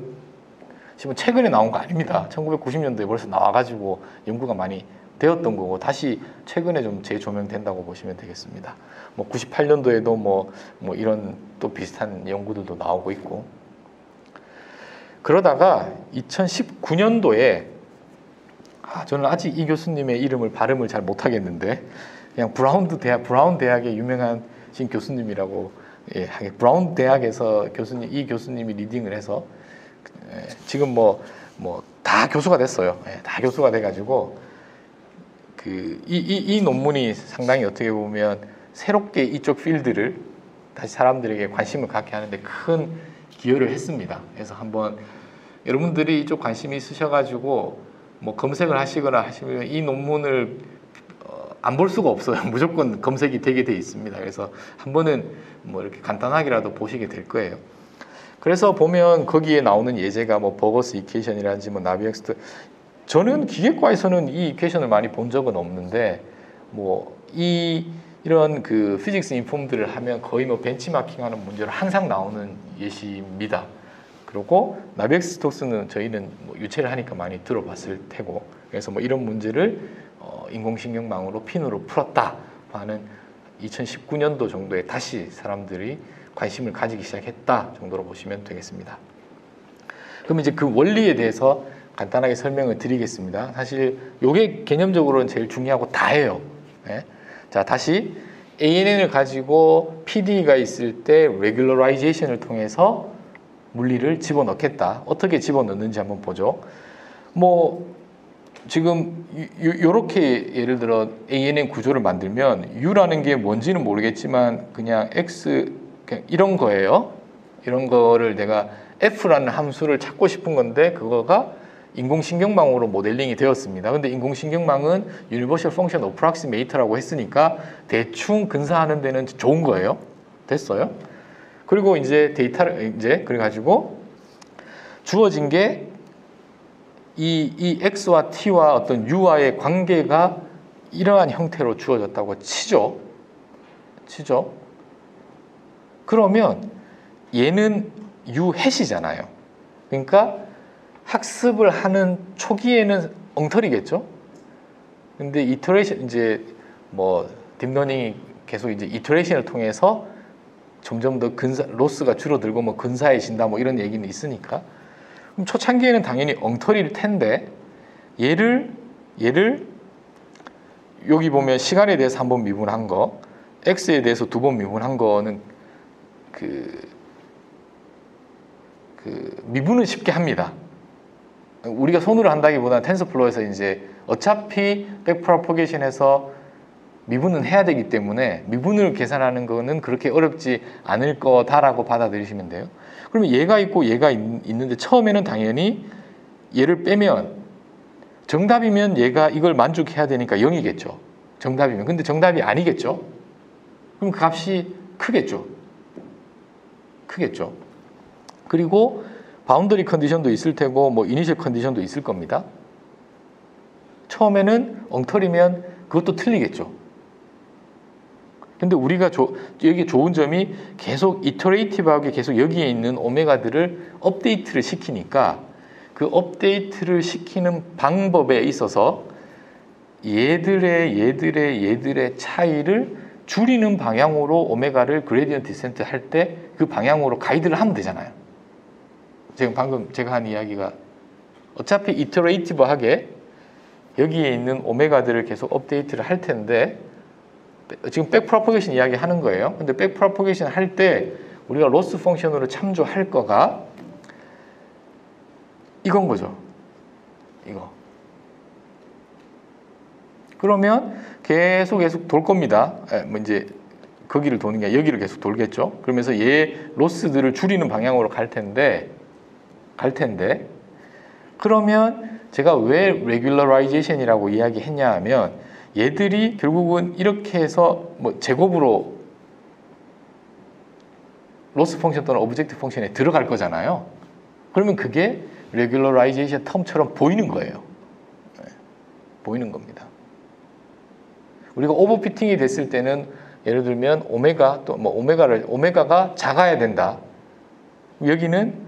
지금 최근에 나온 거 아닙니다. 1990년도에 벌써 나와가지고 연구가 많이 되었던 거고 다시 최근에 좀 재조명된다고 보시면 되겠습니다. 뭐 98년도에도 뭐 이런 또 비슷한 연구들도 나오고 있고 그러다가 2019년도에 저는 아직 이 교수님의 이름을 발음을 잘 못하겠는데 그냥 브라운 대학의 유명하신 교수님이라고 브라운 대학에서 이 교수님이 리딩을 해서 지금 뭐 다 교수가 됐어요. 다 교수가 돼가지고 이 논문이 상당히 어떻게 보면 새롭게 이쪽 필드를 다시 사람들에게 관심을 갖게 하는데 큰 기여를 했습니다. 그래서 한번 여러분들이 이쪽 관심이 있으셔가지고 뭐 검색을 하시거나 하시면 이 논문을 안 볼 수가 없어요. 무조건 검색이 되게 돼 있습니다. 그래서 한 번은 뭐 이렇게 간단하게라도 보시게 될 거예요. 그래서 보면 거기에 나오는 예제가 뭐 버거스 이퀘이션이라든지 뭐 나비엑스트 저는 기계과에서는 이 이퀘이션을 많이 본 적은 없는데 뭐 이런 그 피직스 인폼들을 하면 거의 뭐 벤치마킹하는 문제로 항상 나오는 예시입니다. 그리고 나비엑스토스는 저희는 뭐 유체를 하니까 많이 들어봤을 테고 그래서 뭐 이런 문제를 인공신경망으로 핀으로 풀었다 하는 2019년도 정도에 다시 사람들이 관심을 가지기 시작했다 정도로 보시면 되겠습니다. 그럼 이제 그 원리에 대해서 간단하게 설명을 드리겠습니다. 사실 이게 개념적으로는 제일 중요하고 다예요. 자, 다시 ANN을 가지고 PD가 있을 때 레귤러라이제이션을 통해서 물리를 집어넣겠다. 어떻게 집어넣는지 한번 보죠. 뭐 지금 요렇게 예를 들어 ANN 구조를 만들면 U라는 게 뭔지는 모르겠지만 그냥 X 그냥 이런 거예요. 이런 거를 내가 F라는 함수를 찾고 싶은 건데 그거가 인공신경망으로 모델링이 되었습니다. 근데 인공신경망은 Universal Function Approximate라고 했으니까 대충 근사하는 데는 좋은 거예요. 됐어요? 그리고 이제 데이터를 그래가지고 주어진 게 이 X와 T와 어떤 U와의 관계가 이러한 형태로 주어졌다고 치죠. 그러면 얘는 U 해시잖아요. 그러니까 학습을 하는 초기에는 엉터리겠죠. 근데 이터레이션 이제 뭐 딥러닝이 계속 이제 이터레이션을 통해서 점점 더 로스가 줄어들고 뭐 근사해진다 뭐 이런 얘기는 있으니까 그럼 초창기에는 당연히 엉터리일 텐데 얘를 여기 보면 시간에 대해서 한 번 미분한 거 x에 대해서 두 번 미분한 거는 그 미분을 쉽게 합니다. 우리가 손으로 한다기보다는 텐서플로우에서 이제 어차피 백프로포게이션에서 미분은 해야 되기 때문에 미분을 계산하는 거는 그렇게 어렵지 않을 거다라고 받아들이시면 돼요. 그러면 얘가 있고 얘가 있는데 처음에는 당연히 얘를 빼면 정답이면 얘가 이걸 만족해야 되니까 0이겠죠. 정답이면. 근데 정답이 아니겠죠. 그럼 그 값이 크겠죠. 그리고 바운더리 컨디션도 있을 테고 뭐 이니셜 컨디션도 있을 겁니다. 처음에는 엉터리면 그것도 틀리겠죠. 근데 우리가 여기 좋은 점이 계속 이터레이티브하게 계속 여기에 있는 오메가들을 업데이트를 시키니까 그 업데이트를 시키는 방법에 있어서 얘들의 차이를 줄이는 방향으로 오메가를 그레디언트 디센트 할 때 그 방향으로 가이드를 하면 되잖아요. 지금 방금 제가 한 이야기가 어차피 이터레이티브하게 여기에 있는 오메가들을 계속 업데이트를 할 텐데 지금 백 프로포게이션 이야기 하는 거예요. 근데 백 프로포게이션 할 때 우리가 로스 펑션으로 참조할 거가 이건 거죠. 이거. 그러면 계속 돌 겁니다. 뭐 이제 거기를 도는 게 여기를 계속 돌겠죠. 그러면서 얘 로스들을 줄이는 방향으로 갈 텐데 그러면 제가 왜 regularizations이라고 이야기했냐 하면 얘들이 결국은 이렇게 해서 뭐 제곱으로 로스 펑션 또는 오브젝트 펑션에 들어갈 거잖아요. 그러면 그게 regularization 텀처럼 보이는 거예요. 보이는 겁니다. 우리가 오버피팅이 됐을 때는 예를 들면 오메가 또 뭐 오메가가 작아야 된다. 여기는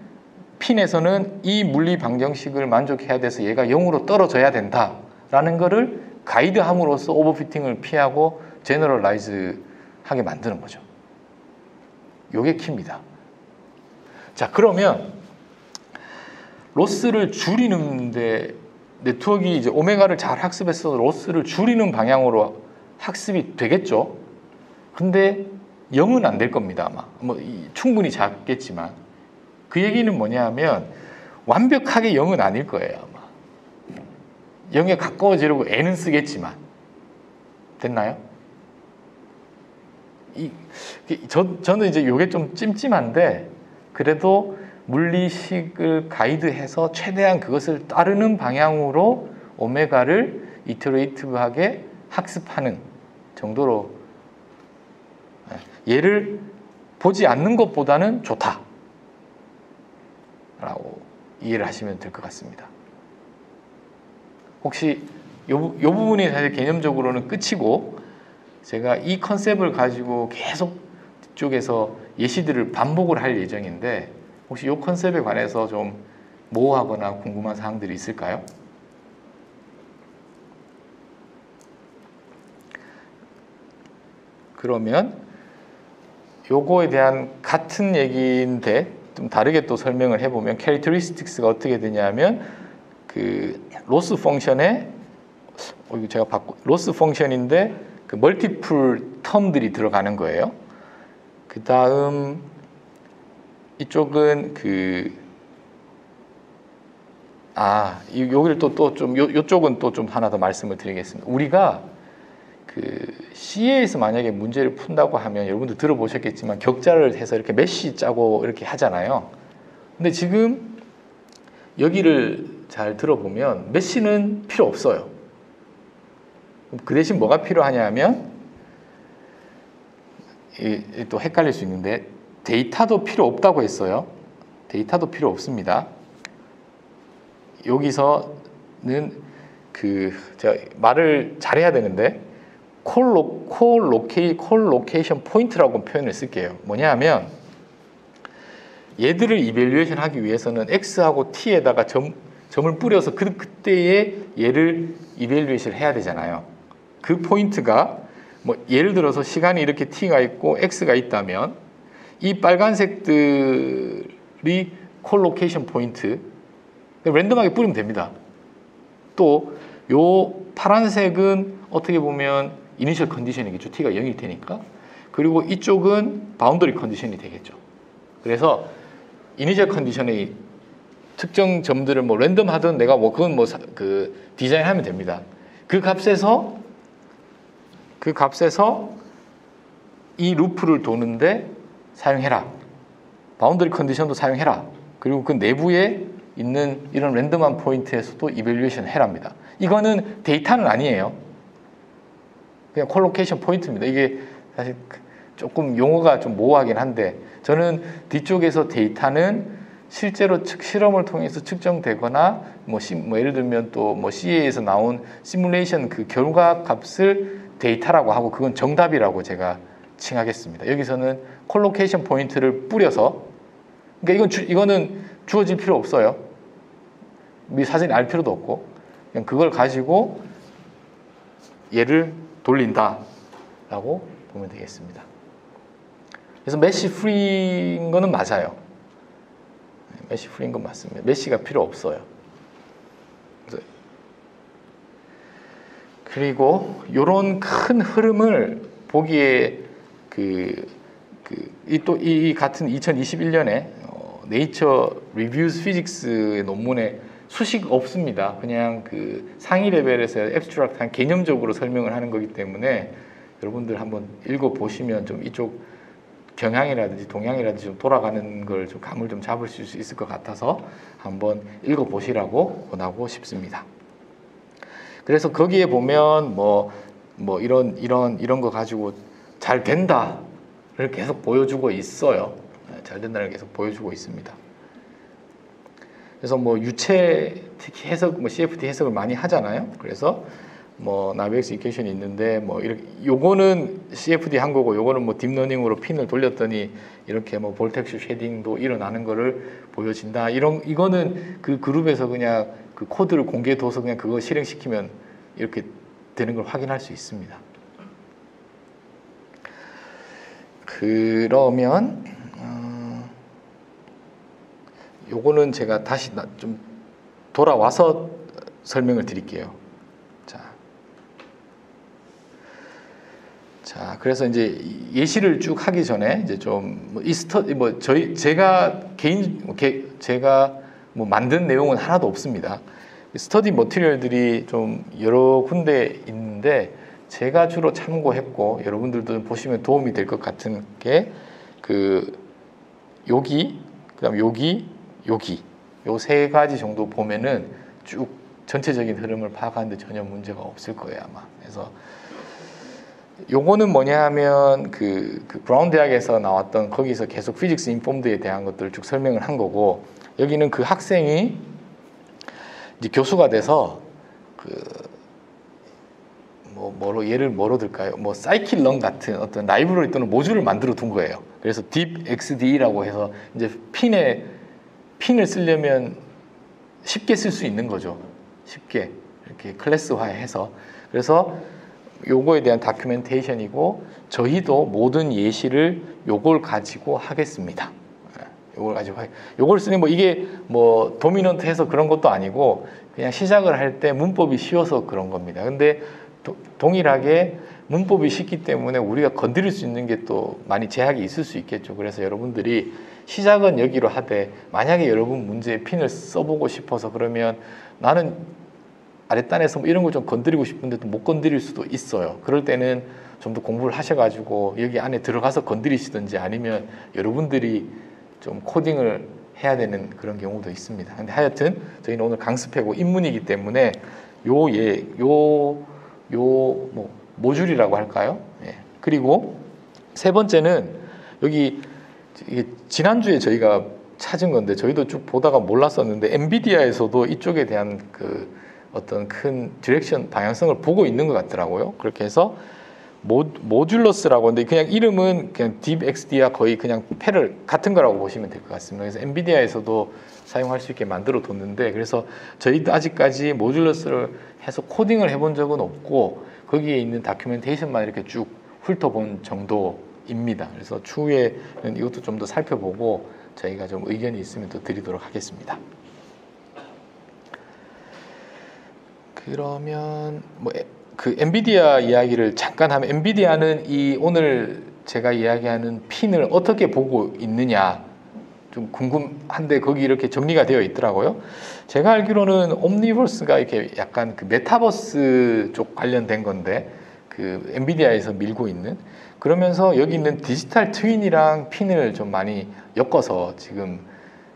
핀에서는 이 물리 방정식을 만족해야 돼서 얘가 0으로 떨어져야 된다라는 거를 가이드함으로써 오버피팅을 피하고 제너럴라이즈하게 만드는 거죠. 요게 키입니다. 자, 그러면 로스를 줄이는데 네트워크가 이제 오메가를 잘 학습해서 로스를 줄이는 방향으로 학습이 되겠죠. 근데 0은 안 될 겁니다. 아마 뭐 충분히 작겠지만 그 얘기는 뭐냐 하면 완벽하게 0은 아닐 거예요. 아마 0에 가까워지려고 N은 쓰겠지만 됐나요? 저는 이제 이게 좀 찜찜한데 그래도 물리식을 가이드해서 최대한 그것을 따르는 방향으로 오메가를 이터레이티브하게 학습하는 정도로 얘를 보지 않는 것보다는 좋다 라고 이해를 하시면 될 것 같습니다. 혹시 요 부분이 사실 개념적으로는 끝이고 제가 이 컨셉을 가지고 계속 뒤쪽에서 예시들을 반복을 할 예정인데 혹시 이 컨셉에 관해서 좀 모호하거나 궁금한 사항들이 있을까요? 그러면 요거에 대한 같은 얘기인데 좀 다르게 또 설명을 해보면 캐릭터리스틱스가 어떻게 되냐면 그 로스 펑션에 제가 로스 펑션인데 그 멀티플 텀들이 들어가는 거예요. 그 다음 이쪽은 여기를 또 좀 요쪽은 또 좀 하나 더 말씀을 드리겠습니다. 우리가 그 CA에서 만약에 문제를 푼다고 하면 여러분들 들어보셨겠지만 격자를 해서 이렇게 메쉬 짜고 이렇게 하잖아요. 근데 지금 여기를 잘 들어보면 메쉬는 필요 없어요. 그 대신 뭐가 필요하냐면 또 헷갈릴 수 있는데 데이터도 필요 없다고 했어요. 데이터도 필요 없습니다. 여기서는 제가 말을 잘해야 되는데 콜로케이션 포인트라고 표현을 쓸게요. 뭐냐 하면 얘들을 이밸류에이션 하기 위해서는 X하고 T에다가 점을 뿌려서 그때에 얘를 이밸류에이션 해야 되잖아요. 그 포인트가 뭐 예를 들어서 시간이 이렇게 T가 있고 X가 있다면 이 빨간색들이 콜로케이션 포인트 랜덤하게 뿌리면 됩니다. 또 요 파란색은 어떻게 보면 이니셜 컨디션이겠죠. T가 0일 테니까. 그리고 이쪽은 바운더리 컨디션이 되겠죠. 그래서 이니셜 컨디션의 특정 점들을 뭐 랜덤 하든 내가 뭐 그건 뭐 디자인하면 됩니다. 그 값에서 이 루프를 도는데 사용해라. 바운더리 컨디션도 사용해라. 그리고 그 내부에 있는 이런 랜덤한 포인트에서도 이밸류에이션 해랍니다. 이거는 데이터는 아니에요. 그냥 콜로케이션 포인트입니다. 이게 사실 조금 용어가 좀 모호하긴 한데 저는 뒤쪽에서 데이터는 실제로 실험을 통해서 측정되거나 뭐 예를 들면 또 뭐 CA에서 나온 시뮬레이션 그 결과 값을 데이터라고 하고 그건 정답이라고 제가 칭하겠습니다. 여기서는 콜로케이션 포인트를 뿌려서 그러니까 이거는 주어질 필요 없어요. 사전에 알 필요도 없고 그냥 그걸 가지고 얘를 돌린다라고 보면 되겠습니다. 그래서 메쉬 프리인 거는 맞아요. 메쉬 프리인 건 맞습니다. 메쉬가 필요 없어요. 그리고 이런 큰 흐름을 보기에 이 같은 2021년에 네이처 리뷰스 피직스의 논문에 수식 없습니다. 그냥 그 상위 레벨에서 앱스트랙트한 개념적으로 설명을 하는 거기 때문에 여러분들 한번 읽어보시면 좀 이쪽 경향이라든지 동향이라든지 좀 돌아가는 걸 좀 감을 좀 잡을 수 있을 것 같아서 한번 읽어보시라고 권하고 싶습니다. 그래서 거기에 보면 뭐 이런 거 가지고 잘 된다를 계속 보여주고 있어요. 잘 된다를 계속 보여주고 있습니다. 그래서 뭐 유체 특히 해석, 뭐 CFT 해석을 많이 하잖아요. 그래서 뭐 나비엑스 이퀘이션이 있는데 뭐 이렇게 요거는 CFD 한 거고 요거는 뭐 딥러닝으로 핀을 돌렸더니 이렇게 뭐 볼텍스 쉐딩도 일어나는 거를 보여진다. 이거는 그 그룹에서 그냥 그 코드를 공개해둬서 그냥 그거 실행시키면 이렇게 되는 걸 확인할 수 있습니다. 그러면 요거는 제가 다시 좀 돌아와서 설명을 드릴게요. 자, 그래서 이제 예시를 쭉 하기 전에 이제 좀 이 스터디 뭐 제가 뭐 만든 내용은 하나도 없습니다. 스터디 머티리얼들이 좀 여러 군데 있는데 제가 주로 참고했고 여러분들도 보시면 도움이 될 것 같은 게 여기, 그다음 여기 요 세 가지 정도 보면은 쭉 전체적인 흐름을 파악하는데 전혀 문제가 없을 거예요 아마. 그래서 요거는 뭐냐 하면 그 브라운 대학에서 나왔던 거기서 계속 피직스 인폼드에 대한 것들을 쭉 설명을 한 거고, 여기는 그 학생이 이제 교수가 돼서 뭐로 들까요? 뭐 사이킬런 같은 어떤 라이브러리 또는 모듈을 만들어 둔 거예요. 그래서 DeepXD라고 해서 이제 핀을 쓰려면 쉽게 쓸 수 있는 거죠. 쉽게 이렇게 클래스화해서. 그래서 요거에 대한 다큐멘테이션이고 저희도 모든 예시를 요걸 가지고 하겠습니다. 요걸 쓰니 뭐 이게 뭐 도미넌트해서 그런 것도 아니고 그냥 시작을 할 때 문법이 쉬워서 그런 겁니다. 근데 동일하게 문법이 쉽기 때문에 우리가 건드릴 수 있는 게 또 많이 제약이 있을 수 있겠죠. 그래서 여러분들이 시작은 여기로 하되 만약에 여러분 문제에 핀을 써보고 싶어서 그러면 나는 아랫단에서 뭐 이런 걸 좀 건드리고 싶은데도 못 건드릴 수도 있어요. 그럴 때는 좀 더 공부를 하셔가지고 여기 안에 들어가서 건드리시든지 아니면 여러분들이 좀 코딩을 해야 되는 그런 경우도 있습니다. 근데 하여튼 저희는 오늘 강습회고 입문이기 때문에 뭐 모듈이라고 할까요? 예. 그리고 세 번째는 여기 지난주에 저희가 찾은 건데 저희도 쭉 보다가 몰랐었는데 엔비디아에서도 이쪽에 대한 어떤 큰 디렉션 방향성을 보고 있는 것 같더라고요. 그렇게 해서 모듈러스라고 하는데 그냥 이름은 그냥 DeepXD와 거의 그냥 같은 거라고 보시면 될 것 같습니다. 그래서 엔비디아에서도 사용할 수 있게 만들어 뒀는데, 그래서 저희도 아직까지 모듈러스를 해서 코딩을 해본 적은 없고 거기에 있는 다큐멘테이션만 이렇게 쭉 훑어본 정도입니다. 그래서 추후에는 이것도 좀 더 살펴보고 저희가 좀 의견이 있으면 또 드리도록 하겠습니다. 그러면 엔비디아 이야기를 잠깐 하면, 엔비디아는 오늘 제가 이야기하는 핀을 어떻게 보고 있느냐 좀 궁금한데 거기 이렇게 정리가 되어 있더라고요. 제가 알기로는 옴니버스가 이렇게 약간 메타버스 쪽 관련된 건데 엔비디아에서 밀고 있는, 그러면서 여기 있는 디지털 트윈이랑 핀을 좀 많이 엮어서 지금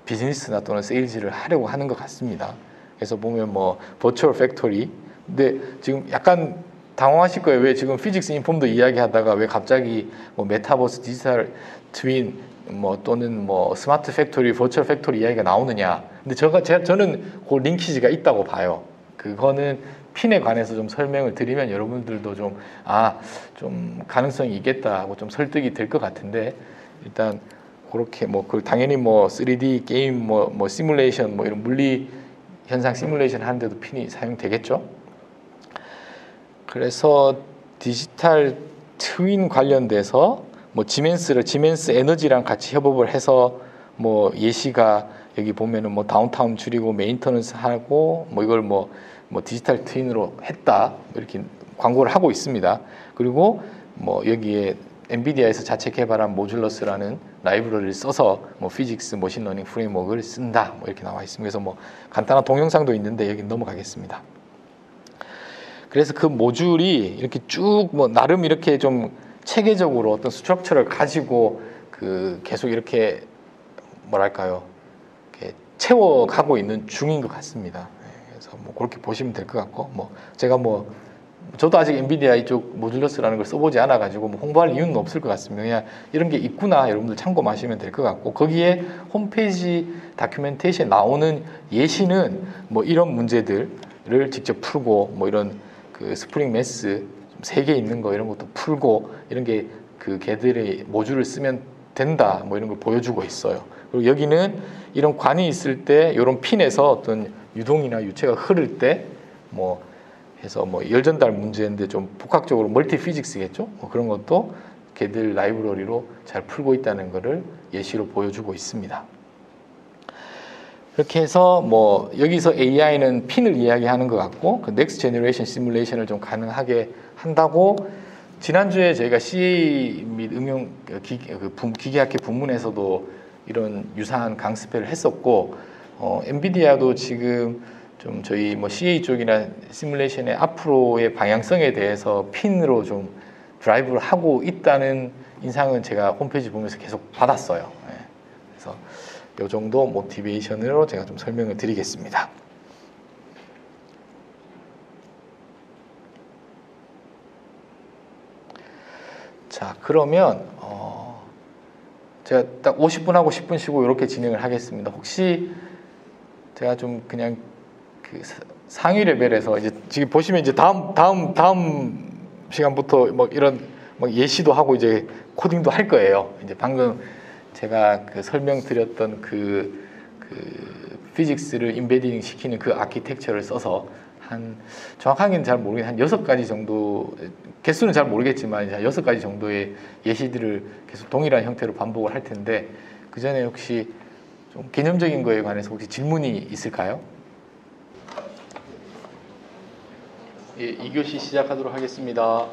비즈니스나 또는 세일즈를 하려고 하는 것 같습니다. 그래서 보면 뭐 버추얼 팩토리, 근데 지금 약간 당황하실 거예요. 왜 지금 피직스 인폼도 이야기하다가 왜 갑자기 뭐 메타버스, 디지털 트윈, 뭐 또는 뭐 스마트 팩토리, 버추얼 팩토리 이야기가 나오느냐? 근데 저는 그 링키지가 있다고 봐요. 그거는 핀에 관해서 좀 설명을 드리면 여러분들도 좀 가능성이 있겠다 하고 좀 설득이 될 것 같은데, 일단 그렇게 당연히 3D 게임 시뮬레이션 이런 물리 현상 시뮬레이션 하는데도 핀이 사용되겠죠. 그래서 디지털 트윈 관련돼서 지멘스 에너지랑 같이 협업을 해서 예시가 여기 보면은 다운타운 줄이고 메인터넌스 하고 이걸 디지털 트윈으로 했다 이렇게 광고를 하고 있습니다. 그리고 뭐 여기에 엔비디아에서 자체 개발한 모듈러스라는 라이브러리를 써서 뭐 피직스 머신러닝 프레임워크를 쓴다 뭐 이렇게 나와 있습니다. 그래서 뭐 간단한 동영상도 있는데 여기 넘어가겠습니다. 그래서 그 모듈이 이렇게 쭉 뭐 나름 이렇게 좀 체계적으로 어떤 스트럭처를 가지고 그 계속 이렇게 뭐랄까요, 이렇게 채워가고 있는 중인 것 같습니다. 그래서 뭐 그렇게 보시면 될 것 같고, 뭐 제가 뭐 저도 아직 엔비디아 이쪽 모듈러스라는 걸 써보지 않아가지고 뭐 홍보할 이유는 없을 것 같습니다. 그냥 이런 게 있구나 여러분들 참고하시면 될 것 같고, 거기에 홈페이지 다큐멘테이션에 나오는 예시는 뭐 이런 문제들을 직접 풀고 뭐 이런 그 스프링 매스 3개 있는 거 이런 것도 풀고 이런 게 그 걔들의 모듈을 쓰면 된다 뭐 이런 걸 보여주고 있어요. 그리고 여기는 이런 관이 있을 때 이런 핀에서 어떤 유동이나 유체가 흐를 때 뭐 해서 뭐 열 전달 문제인데 좀 복합적으로 멀티 피직스겠죠. 뭐 그런 것도 걔들 라이브러리로 잘 풀고 있다는 것을 예시로 보여주고 있습니다. 그렇게 해서 뭐 여기서 AI는 핀을 이야기하는 것 같고, 그 넥스트 제너레이션 시뮬레이션을 좀 가능하게 한다고 지난주에 저희가 CA 및 응용 기계학회 부문에서도 이런 유사한 강습회를 했었고, 엔비디아도 지금 좀 저희 뭐 CA 쪽이나 시뮬레이션의 앞으로의 방향성에 대해서 핀으로 좀 드라이브를 하고 있다는 인상은 제가 홈페이지 보면서 계속 받았어요. 그래서 이 정도 모티베이션으로 제가 좀 설명을 드리겠습니다. 자, 그러면 제가 딱 50분 하고 10분 쉬고 이렇게 진행을 하겠습니다. 혹시 제가 좀 그냥 그 상위 레벨에서 이제 지금 보시면 이제 다음 시간부터 뭐 이런 뭐 예시도 하고 이제 코딩도 할 거예요. 이제 방금 제가 그 설명드렸던 그 피직스를 인베딩 시키는 그 아키텍처를 써서 한 정확하게는 잘 모르겠는데 한 6가지 정도, 개수는 잘 모르겠지만 이제 한 6가지 정도의 예시들을 계속 동일한 형태로 반복을 할 텐데, 그 전에 혹시 좀 개념적인 거에 관해서 혹시 질문이 있을까요? 예, 2교시 시작하도록 하겠습니다.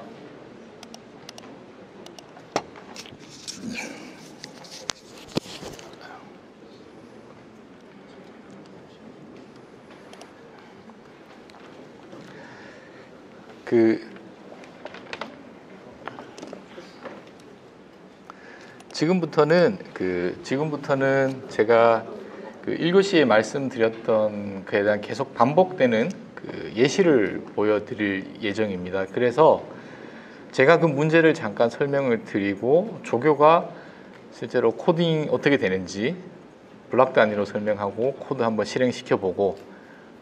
지금부터는 제가 그 1교시에 말씀드렸던 그에 대한 계속 반복되는 그 예시를 보여드릴 예정입니다. 그래서 제가 그 문제를 잠깐 설명을 드리고 조교가 실제로 코딩 어떻게 되는지 블록 단위로 설명하고 코드 한번 실행시켜보고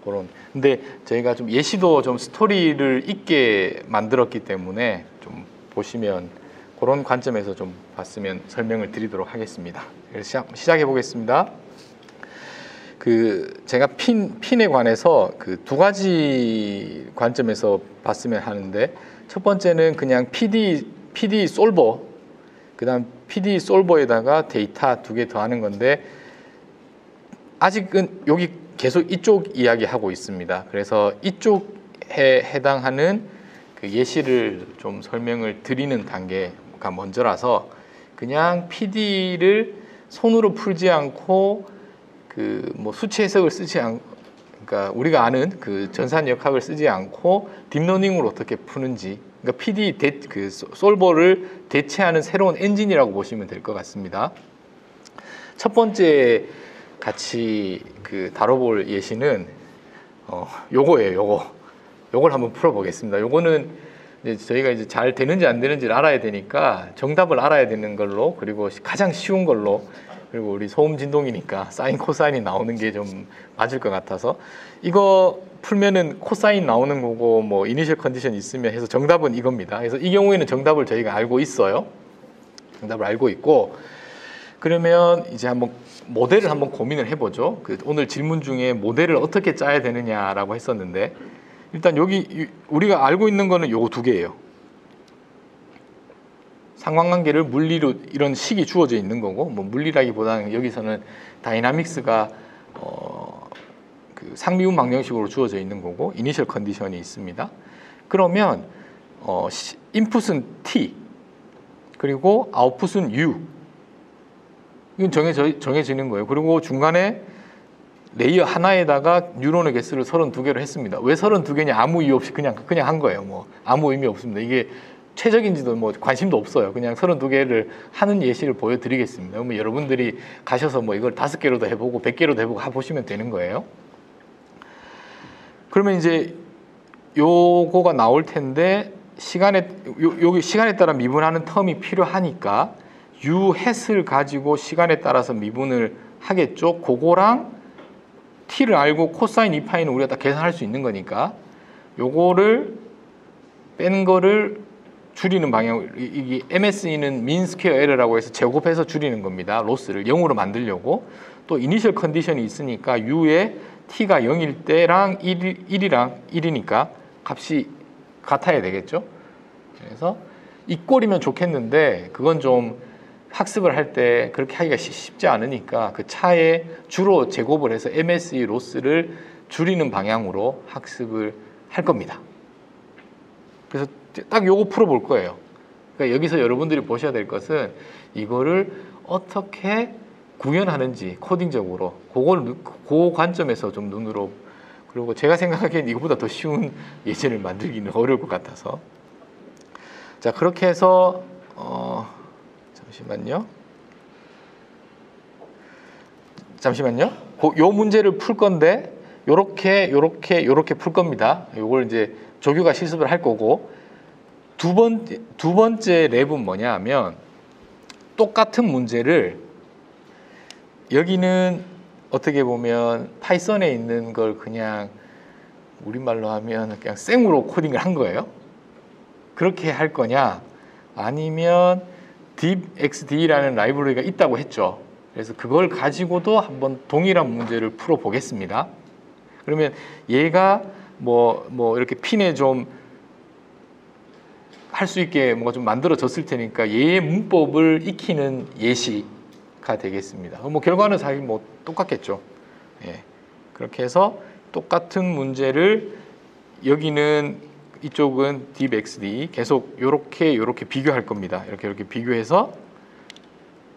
그런. 근데 저희가 좀 예시도 좀 스토리를 있게 만들었기 때문에 좀 보시면 그런 관점에서 좀 봤으면 설명을 드리도록 하겠습니다. 그래서 시작해 보겠습니다. 제가 핀에 관해서 그 2가지 관점에서 봤으면 하는데, 첫 번째는 그냥 PD 솔버, 그다음 PD 솔버에다가 데이터 2개 더하는 건데, 아직은 여기 계속 이쪽 이야기하고 있습니다. 그래서 이쪽에 해당하는 그 예시를 좀 설명을 드리는 단계가 먼저라서 그냥 PD를 손으로 풀지 않고 그 뭐 수치 해석을 쓰지 않고, 그러니까 우리가 아는 그 전산역학을 쓰지 않고 딥러닝으로 어떻게 푸는지, 그러니까 PD 그 솔버를 대체하는 새로운 엔진이라고 보시면 될 것 같습니다. 첫 번째 같이 그 다뤄볼 예시는 요거예요. 요걸 한번 풀어보겠습니다. 요거는 이제 저희가 이제 잘 되는지 안 되는지를 알아야 되니까 정답을 알아야 되는 걸로, 그리고 가장 쉬운 걸로, 그리고 우리 소음 진동이니까 사인 코사인이 나오는 게 좀 맞을 것 같아서, 이거 풀면은 코사인 나오는 거고 뭐 이니셜 컨디션 있으면 해서 정답은 이겁니다. 그래서 이 경우에는 정답을 저희가 알고 있어요. 정답을 알고 있고, 그러면 이제 한번 모델을 한번 고민을 해보죠. 오늘 질문 중에 모델을 어떻게 짜야 되느냐라고 했었는데, 일단 여기 우리가 알고 있는 거는 요거 2개예요. 상관관계를 물리로 이런 식이 주어져 있는 거고, 뭐 물리라기보다는 여기서는 다이나믹스가 그 상미분 방정식으로 주어져 있는 거고, 이니셜 컨디션이 있습니다. 그러면 인풋은 t, 그리고 아웃풋은 U. 이건 정해지는 거예요. 그리고 중간에 레이어 하나에다가 뉴런의 개수를 32개로 했습니다. 왜 32개냐? 아무 이유 없이 그냥 한 거예요. 뭐 아무 의미 없습니다. 이게 최적인지도 뭐 관심도 없어요. 그냥 32개를 하는 예시를 보여드리겠습니다. 그러면 여러분들이 가셔서 뭐 이걸 5개로도 해보고 100개로도 해보고 해보시면 되는 거예요. 그러면 이제 요거가 나올 텐데 여기 시간에 따라 미분하는 텀이 필요하니까 U 햇을 가지고 시간에 따라서 미분을 하겠죠. 그거랑 t를 알고 코사인 2파이는 우리가 다 계산할 수 있는 거니까 요거를 뺀 거를 줄이는 방향, 이게 MSE는 mean square error라고 해서 제곱해서 줄이는 겁니다. 로스를 0으로 만들려고. 또 이니셜 컨디션이 있으니까 U에 t가 0일 때랑 1이랑 1이니까 값이 같아야 되겠죠. 그래서 이 꼴이면 좋겠는데 그건 좀 학습을 할 때 그렇게 하기가 쉽지 않으니까 그 차에 주로 제곱을 해서 MSE 로스를 줄이는 방향으로 학습을 할 겁니다. 그래서 딱 요거 풀어볼 거예요. 그러니까 여기서 여러분들이 보셔야 될 것은 이거를 어떻게 구현하는지 코딩적으로 그 관점에서 좀 눈으로, 그리고 제가 생각하기엔 이거보다 더 쉬운 예제를 만들기는 어려울 것 같아서, 자 그렇게 해서 잠시만요. 요 문제를 풀 건데 요렇게 풀 겁니다. 요걸 이제 조교가 실습을 할 거고, 두 번째 랩은 뭐냐 하면 똑같은 문제를 여기는 어떻게 보면 파이썬에 있는 걸 그냥 우리말로 하면 그냥 생으로 코딩을 한 거예요. 그렇게 할 거냐, 아니면 deepxd라는 라이브러리가 있다고 했죠. 그래서 그걸 가지고도 한번 동일한 문제를 풀어 보겠습니다. 그러면 얘가 뭐 이렇게 핀에 좀 할 수 있게 뭔가 좀 만들어졌을 테니까 얘의 문법을 익히는 예시가 되겠습니다. 뭐 결과는 사실 뭐 똑같겠죠. 예. 그렇게 해서 똑같은 문제를 여기는 이쪽은 deepxd 계속 요렇게 비교할 겁니다. 이렇게 비교해서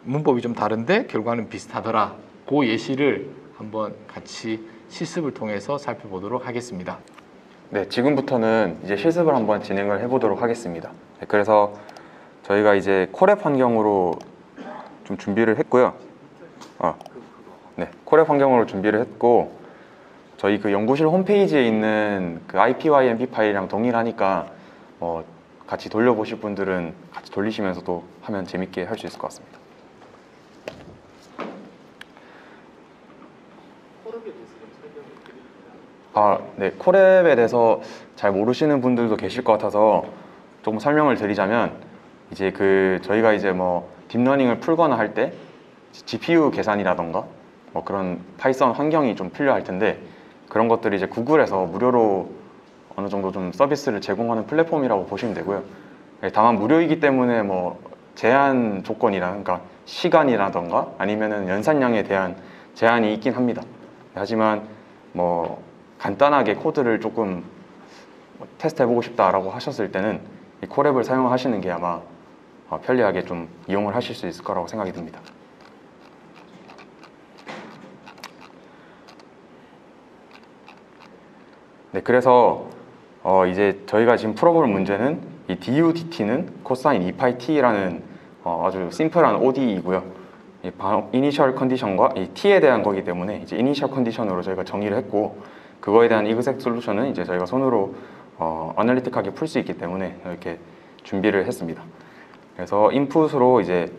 문법이 좀 다른데 결과는 비슷하더라. 그 예시를 한번 같이 실습을 통해서 살펴보도록 하겠습니다. 네, 지금부터는 이제 실습을 한번 진행을 해보도록 하겠습니다. 네, 그래서 저희가 이제 콜앱 환경으로 좀 준비를 했고요. 네, 콜앱 환경으로 준비를 했고, 저희 그 연구실 홈페이지에 있는 그 IPYMP 파일이랑 동일하니까 같이 돌려보실 분들은 같이 돌리시면서도 하면 재밌게 할 수 있을 것 같습니다. 네, 콜앱에 대해서 잘 모르시는 분들도 계실 것 같아서 조금 설명을 드리자면, 이제 저희가 이제 뭐 딥러닝을 풀거나 할 때 GPU 계산이라던가 뭐 그런 파이썬 환경이 좀 필요할 텐데, 그런 것들이 이제 구글에서 무료로 어느 정도 좀 서비스를 제공하는 플랫폼이라고 보시면 되고요. 다만 무료이기 때문에 뭐 제한 조건이라, 시간이라던가 아니면은 연산량에 대한 제한이 있긴 합니다. 하지만 뭐 간단하게 코드를 조금 테스트 해보고 싶다라고 하셨을 때는 이 콜앱을 사용하시는 게 아마 편리하게 좀 이용을 하실 수 있을 거라고 생각이 듭니다. 네, 그래서 이제 저희가 지금 풀어볼 문제는 이 DU/DT는 코사인 2파이 t라는 아주 심플한 ODE이고요. 이 이니셜 컨디션과 이 t에 대한 거기 때문에 이제 이니셜 컨디션으로 저희가 정의를 했고, 그거에 대한 이그젝 솔루션은 이제 저희가 손으로 어널리틱하게 풀 수 있기 때문에 이렇게 준비를 했습니다. 그래서 인풋으로 이제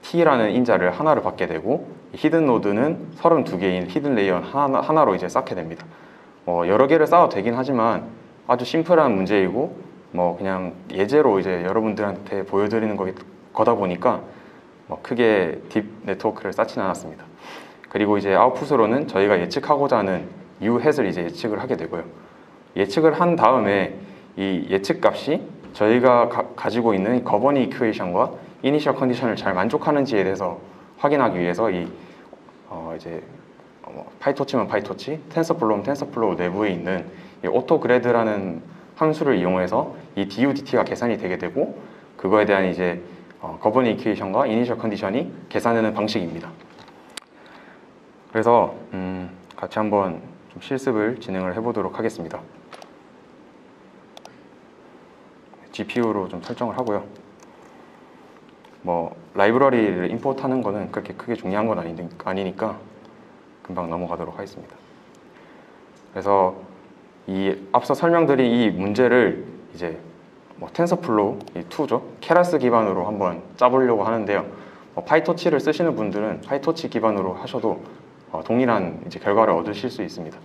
t라는 인자를 하나를 받게 되고, 히든 노드는 32개인 히든 레이어 하나로 이제 쌓게 됩니다. 여러 개를 쌓아도 되긴 하지만 아주 심플한 문제이고, 뭐 그냥 예제로 이제 여러분들한테 보여드리는 거다 보니까 크게 딥 네트워크를 쌓지는 않았습니다. 그리고 이제 아웃풋으로는 저희가 예측하고자 하는 U 햇을 이제 예측을 하게 되고요. 예측을 한 다음에 이 예측 값이 저희가 가지고 있는 거버니 이퀘이션과 이니셜 컨디션을 잘 만족하는지에 대해서 확인하기 위해서 이제 파이토치면 파이토치, 텐서플로우면 텐서플로우 내부에 있는 이 오토그레드라는 함수를 이용해서 이 DU/DT가 계산이 되게 되고, 그거에 대한 이제 거버닝 이퀘이션과 이니셜 컨디션이 계산되는 방식입니다. 그래서 같이 한번 좀 실습을 진행을 해보도록 하겠습니다. GPU로 좀 설정을 하고요. 뭐 라이브러리를 임포트하는 거는 그렇게 크게 중요한 건 아니니까 금방 넘어가도록 하겠습니다. 그래서 이 앞서 설명드린 이 문제를 이제 뭐 텐서플로우 2죠. 케라스 기반으로 한번 짜보려고 하는데요. 파이토치를 쓰시는 분들은 파이토치 기반으로 하셔도 동일한 이제 결과를 얻으실 수 있습니다.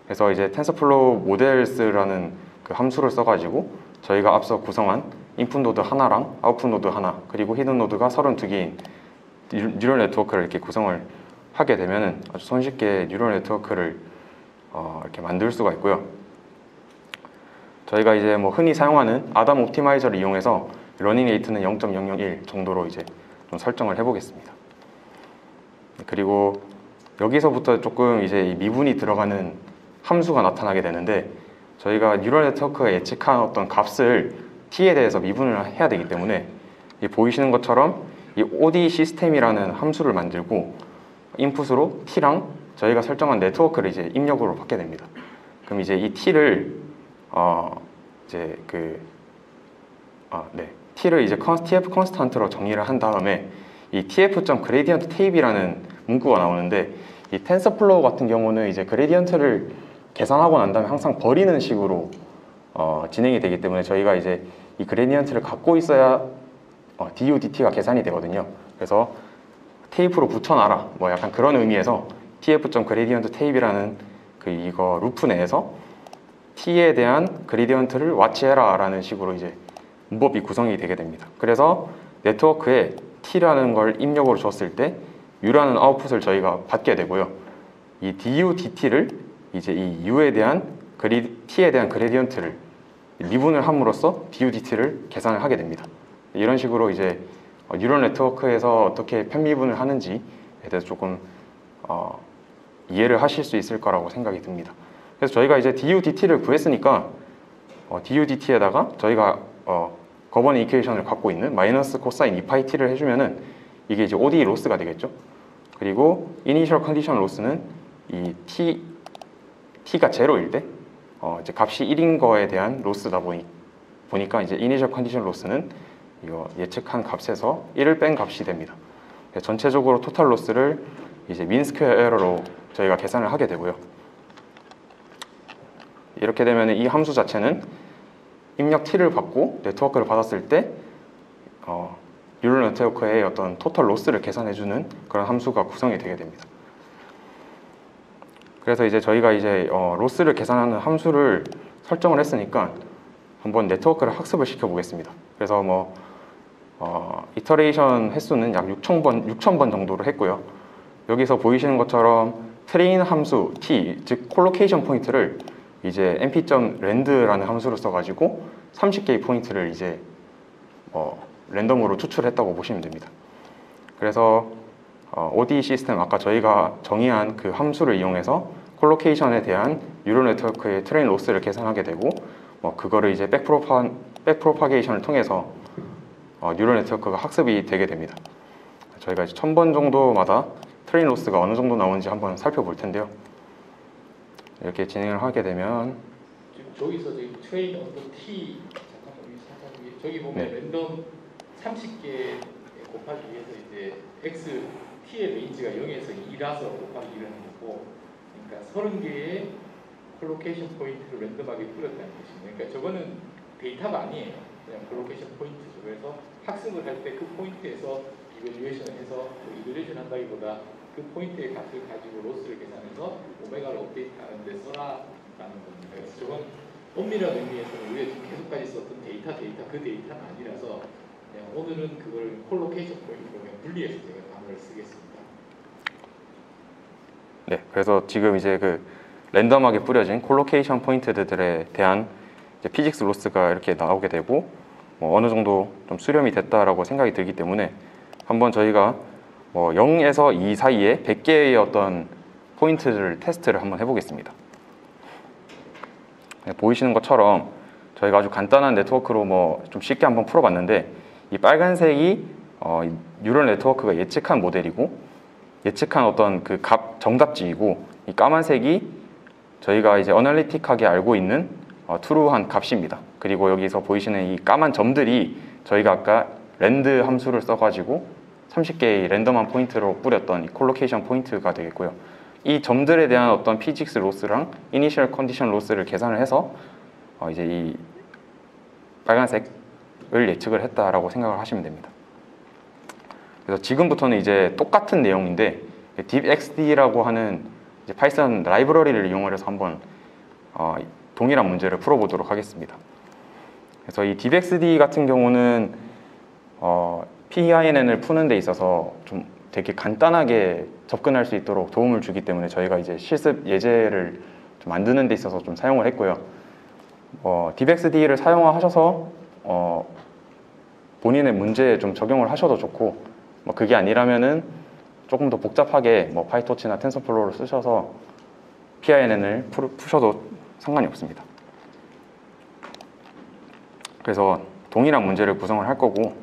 그래서 이제 텐서플로우 모델스라는 그 함수를 써가지고 저희가 앞서 구성한 인풋 노드 하나랑 아웃풋 노드 하나 그리고 히든 노드가 32개인 뉴럴 네트워크를 이렇게 구성을 하게 되면은 아주 손쉽게 뉴럴 네트워크를 이렇게 만들 수가 있고요. 저희가 이제 뭐 흔히 사용하는 아담 옵티마이저를 이용해서 러닝 레이트는 0.001 정도로 이제 좀 설정을 해보겠습니다. 그리고 여기서부터 조금 이제 이 미분이 들어가는 함수가 나타나게 되는데 저희가 뉴럴 네트워크가 예측한 어떤 값을 t에 대해서 미분을 해야 되기 때문에 이 보이시는 것처럼 이 OD 시스템이라는 함수를 만들고 인풋으로 t랑 저희가 설정한 네트워크를 이제 입력으로 받게 됩니다. 그럼 이제 이 t를 t를 이제 tf 컨스탄트로 정의를 한 다음에 이 tf.gradient tape이라는 문구가 나오는데 이 텐서플로우 같은 경우는 이제 그레디언트를 계산하고 난 다음에 항상 버리는 식으로 진행이 되기 때문에 저희가 이제 이 그레디언트를 갖고 있어야 du dt가 계산이 되거든요. 그래서 테이프로 붙여놔라 뭐 약간 그런 의미에서 tf.gradient tape이라는 이거 루프 내에서 t에 대한 그레디언트를 와치해라 라는 식으로 이제 문법이 구성이 되게 됩니다. 그래서 네트워크에 t라는 걸 입력으로 줬을 때 u라는 아웃풋을 저희가 받게 되고요. 이 du dt를 이제 이 u에 대한 t에 대한 그레디언트를 미분을 함으로써 du dt를 계산을 하게 됩니다. 이런 식으로 이제 뉴럴 네트워크에서 어떻게 편미분을 하는지에 대해서 조금 이해를 하실 수 있을 거라고 생각이 듭니다. 그래서 저희가 이제 du dt를 구했으니까 du dt에다가 저희가 거버닝 이퀘이션을 갖고 있는 마이너스 코사인 2파이 t를 해주면은 이게 이제 ODE 로스가 되겠죠. 그리고 이니셜 컨디션 로스는 이 t가 0일 때 이제 값이 1인 거에 대한 로스다 보니까 이제 이니셜 컨디션 로스는 이거 예측한 값에서 1을 뺀 값이 됩니다. 전체적으로 토탈 로스를 이제 민 스퀘어 에러로 저희가 계산을 하게 되고요. 이렇게 되면 이 함수 자체는 입력 t를 받고 네트워크를 받았을 때 뉴럴 네트워크의 어떤 토탈 로스를 계산해주는 그런 함수가 구성이 되게 됩니다. 그래서 이제 저희가 이제 로스를 계산하는 함수를 설정을 했으니까 한번 네트워크를 학습을 시켜 보겠습니다. 그래서 뭐 이터레이션 횟수는 약 6,000번 정도로 했고요. 여기서 보이시는 것처럼 트레인 함수 t, 즉 콜로케이션 포인트를 이제 np.rand라는 함수를 써가지고 30개의 포인트를 이제 랜덤으로 추출했다고 보시면 됩니다. 그래서 ODE 시스템 아까 저희가 정의한 그 함수를 이용해서 콜로케이션에 대한 뉴럴 네트워크의 트레인 로스를 계산하게 되고 그거를 이제 백프로파게이션을 통해서 뉴럴 네트워크가 학습이 되게 됩니다. 저희가 이제 1000번 정도마다 트레인 로스가 어느 정도 나오는지 한번 살펴볼 텐데요. 이렇게 진행을 하게 되면 지금 저기서 지금 트레인 언더 t 잠깐만 저기 보면 네. 랜덤 30개 곱하기 위해서 이제 x t의 레인지가 0에서 2라서 곱하기 1을 하는 거고, 그러니까 30개의 콜로케이션 포인트를 랜덤하게 뿌렸다는 것입니다. 그러니까 저거는 데이터가 아니에요. 그냥 콜로케이션 포인트죠. 그래서 학습을 할 때 그 포인트에서 이밸류에이션을 해서 이밸류에이션 한다기보다 그 포인트의 값을 가지고 로스를 계산해서 오메가를 업데이트하는 데 써라라는 겁니다. 그래서 저건 엄밀한 의미에서는 우리가 지금까지 썼던 데이터 그 데이터는 아니라서 그냥 오늘은 그걸 콜로케이션 포인트로 그냥 분리해서 제가 단어를 쓰겠습니다. 네, 그래서 지금 이제 그 랜덤하게 뿌려진 콜로케이션 포인트들에 대한 이제 피직스 로스가 이렇게 나오게 되고 어느 정도 좀 수렴이 됐다라고 생각이 들기 때문에 한번 저희가 0에서 2 사이에 100개의 어떤 포인트를 테스트를 한번 해보겠습니다. 네, 보이시는 것처럼 저희가 아주 간단한 네트워크로 좀 쉽게 한번 풀어봤는데 이 빨간색이 이 뉴럴 네트워크가 예측한 모델이고 예측한 어떤 그 값 정답지이고 이 까만색이 저희가 이제 어널리틱하게 알고 있는 true한 값입니다. 그리고 여기서 보이시는 이 까만 점들이 저희가 아까 랜드 함수를 써가지고 30개의 랜덤한 포인트로 뿌렸던 이 콜로케이션 포인트가 되겠고요. 이 점들에 대한 어떤 피직스 로스랑 이니셜 컨디션 로스를 계산을 해서 이제 이 빨간색을 예측을 했다라고 생각을 하시면 됩니다. 그래서 지금부터는 이제 똑같은 내용인데 deepxd라고 하는 이제 파이썬 라이브러리를 이용해서 한번 동일한 문제를 풀어보도록 하겠습니다. 그래서 이 deepxd 같은 경우는 PINN을 푸는 데 있어서 좀 되게 간단하게 접근할 수 있도록 도움을 주기 때문에 저희가 이제 실습 예제를 좀 만드는 데 있어서 좀 사용을 했고요. deepxd를 사용하셔서 본인의 문제에 좀 적용을 하셔도 좋고 그게 아니라면은 조금 더 복잡하게 파이토치나 텐서플로우를 쓰셔서 PINN을 푸셔도 상관이 없습니다. 그래서 동일한 문제를 구성을 할 거고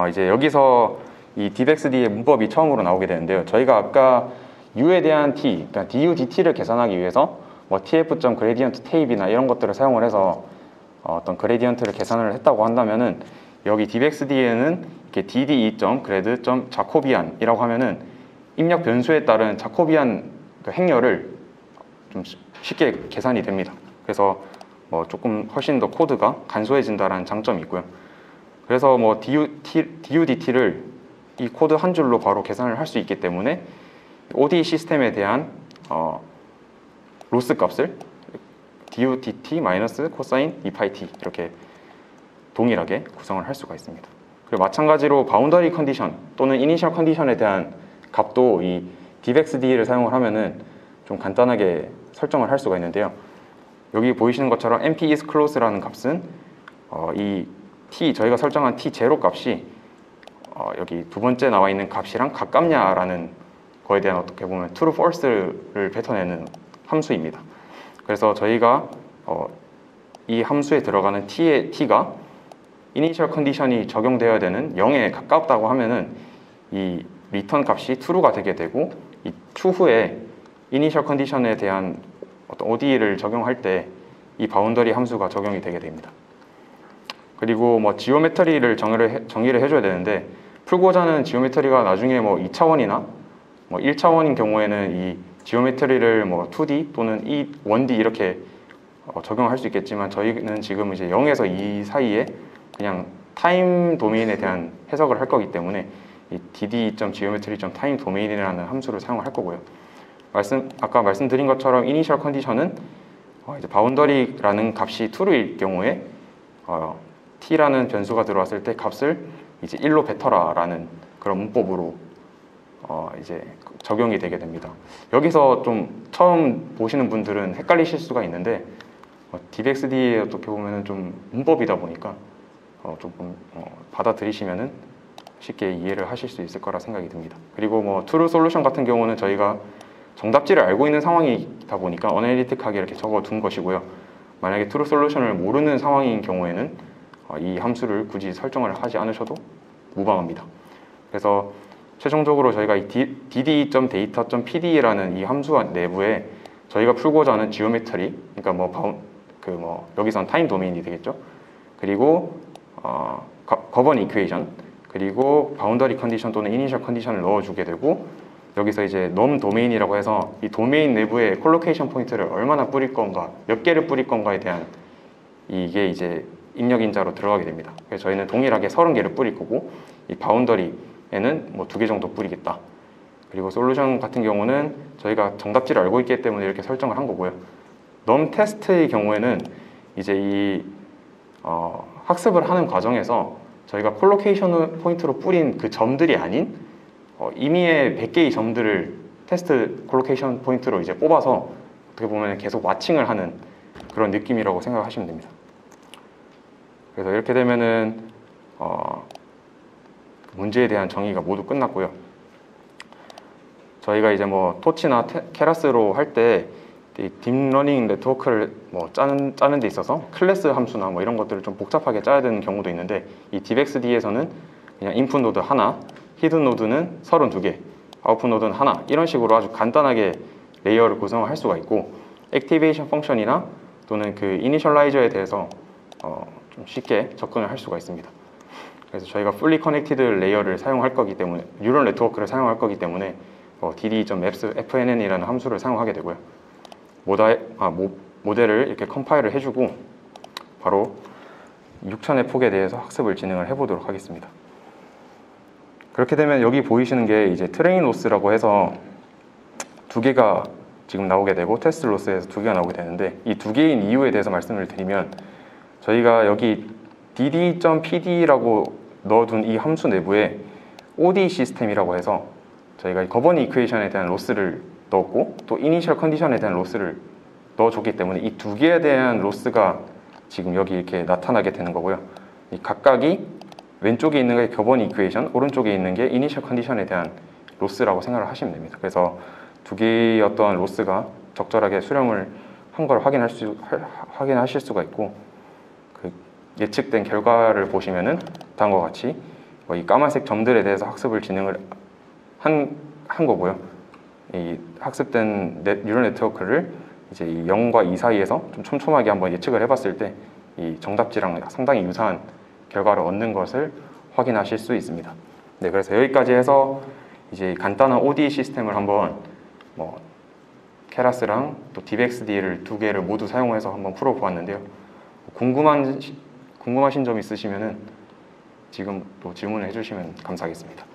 이제 여기서 이 deepxd의 문법이 처음으로 나오게 되는데요. 저희가 아까 u에 대한 t, 그러니까 du dt를 계산하기 위해서 tf.gradient tape이나 이런 것들을 사용을 해서 어떤 그레디언트를 계산을 했다고 한다면은 여기 deepxd에는 이렇게 dd2.grad.jacobian이라고 하면은 입력 변수에 따른 자코비안 그 행렬을 좀 쉽게 계산이 됩니다. 그래서 조금 훨씬 더 코드가 간소해진다는 장점이 있고요. 그래서 DUDT를 이 코드 한 줄로 바로 계산을 할 수 있기 때문에 ODE 시스템에 대한 로스 값을 DUDT 마이너스 코사인 2파이 t 이렇게 동일하게 구성을 할 수가 있습니다. 그리고 마찬가지로 바운더리 컨디션 또는 이니셜 컨디션에 대한 값도 이 deepxd를 사용을 하면은 좀 간단하게 설정을 할 수가 있는데요. 여기 보이시는 것처럼 np is close라는 값은 이 t 저희가 설정한 t0 값이 여기 두 번째 나와 있는 값이랑 가깝냐라는 거에 대한 어떻게 보면 true false를 뱉어내는 함수입니다. 그래서 저희가 이 함수에 들어가는 t의 t가 이니셜 컨디션이 적용되어야 되는 0에 가깝다고 하면은 이 리턴 값이 true가 되게 되고 이 추후에 이니셜 컨디션에 대한 어떤 ODE를 적용할 때 이 바운더리 함수가 적용이 되게 됩니다. 그리고 지오메트리를 정의를 해줘야 되는데 풀고자 하는 지오메트리가 나중에 2차원이나 1차원인 경우에는 이 지오메트리를 2D 또는 1D 이렇게 적용할 수 있겠지만 저희는 지금 이제 0에서 2 사이에 그냥 타임 도메인에 대한 해석을 할 거기 때문에 이 dd.geometry.time 도메인이라는 함수를 사용을 할 거고요. 아까 말씀드린 것처럼 이니셜 컨디션은 이제 바운더리라는 값이 true일 경우에 t라는 변수가 들어왔을 때 값을 이제 1로 뱉어라라는 그런 문법으로 이제 적용이 되게 됩니다. 여기서 좀 처음 보시는 분들은 헷갈리실 수가 있는데 deepxd에 어떻게 보면은 좀 문법이다 보니까 조금 받아들이시면은 쉽게 이해를 하실 수 있을 거라 생각이 듭니다. 그리고 true solution 같은 경우는 저희가 정답지를 알고 있는 상황이다 보니까 어널리틱하게 이렇게 적어둔 것이고요. 만약에 true solution을 모르는 상황인 경우에는 이 함수를 굳이 설정을 하지 않으셔도 무방합니다. 그래서 최종적으로 저희가 이 dd.data.pd라는 이 함수 내부에 저희가 풀고자 하는 지오메트리, 그러니까 여기선 타임 도메인이 되겠죠. 그리고 거번 이퀘이션, 그리고 바운더리 컨디션 또는 이니셜 컨디션을 넣어주게 되고 여기서 이제 넘 도메인이라고 해서 이 도메인 내부에 콜로케이션 포인트를 얼마나 뿌릴 건가, 몇 개를 뿌릴 건가에 대한 이게 이제 입력 인자로 들어가게 됩니다. 그래서 저희는 동일하게 30개를 뿌릴 거고 이 바운더리에는 2개 정도 뿌리겠다. 그리고 솔루션 같은 경우는 저희가 정답지를 알고 있기 때문에 이렇게 설정을 한 거고요. 넘 테스트의 경우에는 이제 이 학습을 하는 과정에서 저희가 콜로케이션 포인트로 뿌린 그 점들이 아닌 임의의 100개의 점들을 테스트 콜로케이션 포인트로 이제 뽑아서 어떻게 보면 계속 와칭을 하는 그런 느낌이라고 생각하시면 됩니다. 그래서 이렇게 되면은 문제에 대한 정의가 모두 끝났고요. 저희가 이제 토치나 케라스로 할 때 이 딥러닝 네트워크를 뭐 짜는 데 있어서 클래스 함수나 뭐 이런 것들을 좀 복잡하게 짜야 되는 경우도 있는데, 이 DivXD에서는 그냥 인풋 노드 하나, 히든 노드는 32개, 아웃풋 노드는 하나, 이런 식으로 아주 간단하게 레이어를 구성을 할 수가 있고, 액티베이션 펑션이나 또는 그 이니셜라이저에 대해서 좀 쉽게 접근을 할 수가 있습니다. 그래서 저희가 fully connected 레이어를 사용할 거기 때문에, 뉴럴 네트워크를 사용할 거기 때문에 dd.maps fnn이라는 함수를 사용하게 되고요. 모델을 이렇게 컴파일을 해주고 바로 6000의 폭에 대해서 학습을 진행을 해보도록 하겠습니다. 그렇게 되면 여기 보이시는 게 이제 트레인 로스라고 해서 두 개가 지금 나오게 되고, 테스트 로스에서 두 개가 나오게 되는데, 이 두 개인 이유에 대해서 말씀을 드리면, 저희가 여기 dd.pd라고 넣어둔 이 함수 내부에 OD 시스템이라고 해서 저희가 거버니 이퀘이션에 대한 로스를 넣었고, 또 이니셜 컨디션에 대한 로스를 넣어줬기 때문에 이 두 개에 대한 로스가 지금 여기 이렇게 나타나게 되는 거고요. 이 각각이 왼쪽에 있는 게 거버니 이퀘이션, 오른쪽에 있는 게 이니셜 컨디션에 대한 로스라고 생각을 하시면 됩니다. 그래서 두 개의 어떤 로스가 적절하게 수렴을 한 걸 확인하실 수가 있고, 그 예측된 결과를 보시면은 다음과 같이 이 까만색 점들에 대해서 학습을 진행을 한 거고요. 이 학습된 뉴럴 네트워크를 이제 이 0과 2 사이에서 좀 촘촘하게 한번 예측을 해봤을 때 이 정답지랑 상당히 유사한 결과를 얻는 것을 확인하실 수 있습니다. 네, 그래서 여기까지 해서 이제 간단한 ODE 시스템을 한번 케라스랑 또 DivXD를 두 개를 모두 사용해서 한번 풀어보았는데요. 궁금하신 점 있으시면은 지금 또 질문을 해주시면 감사하겠습니다.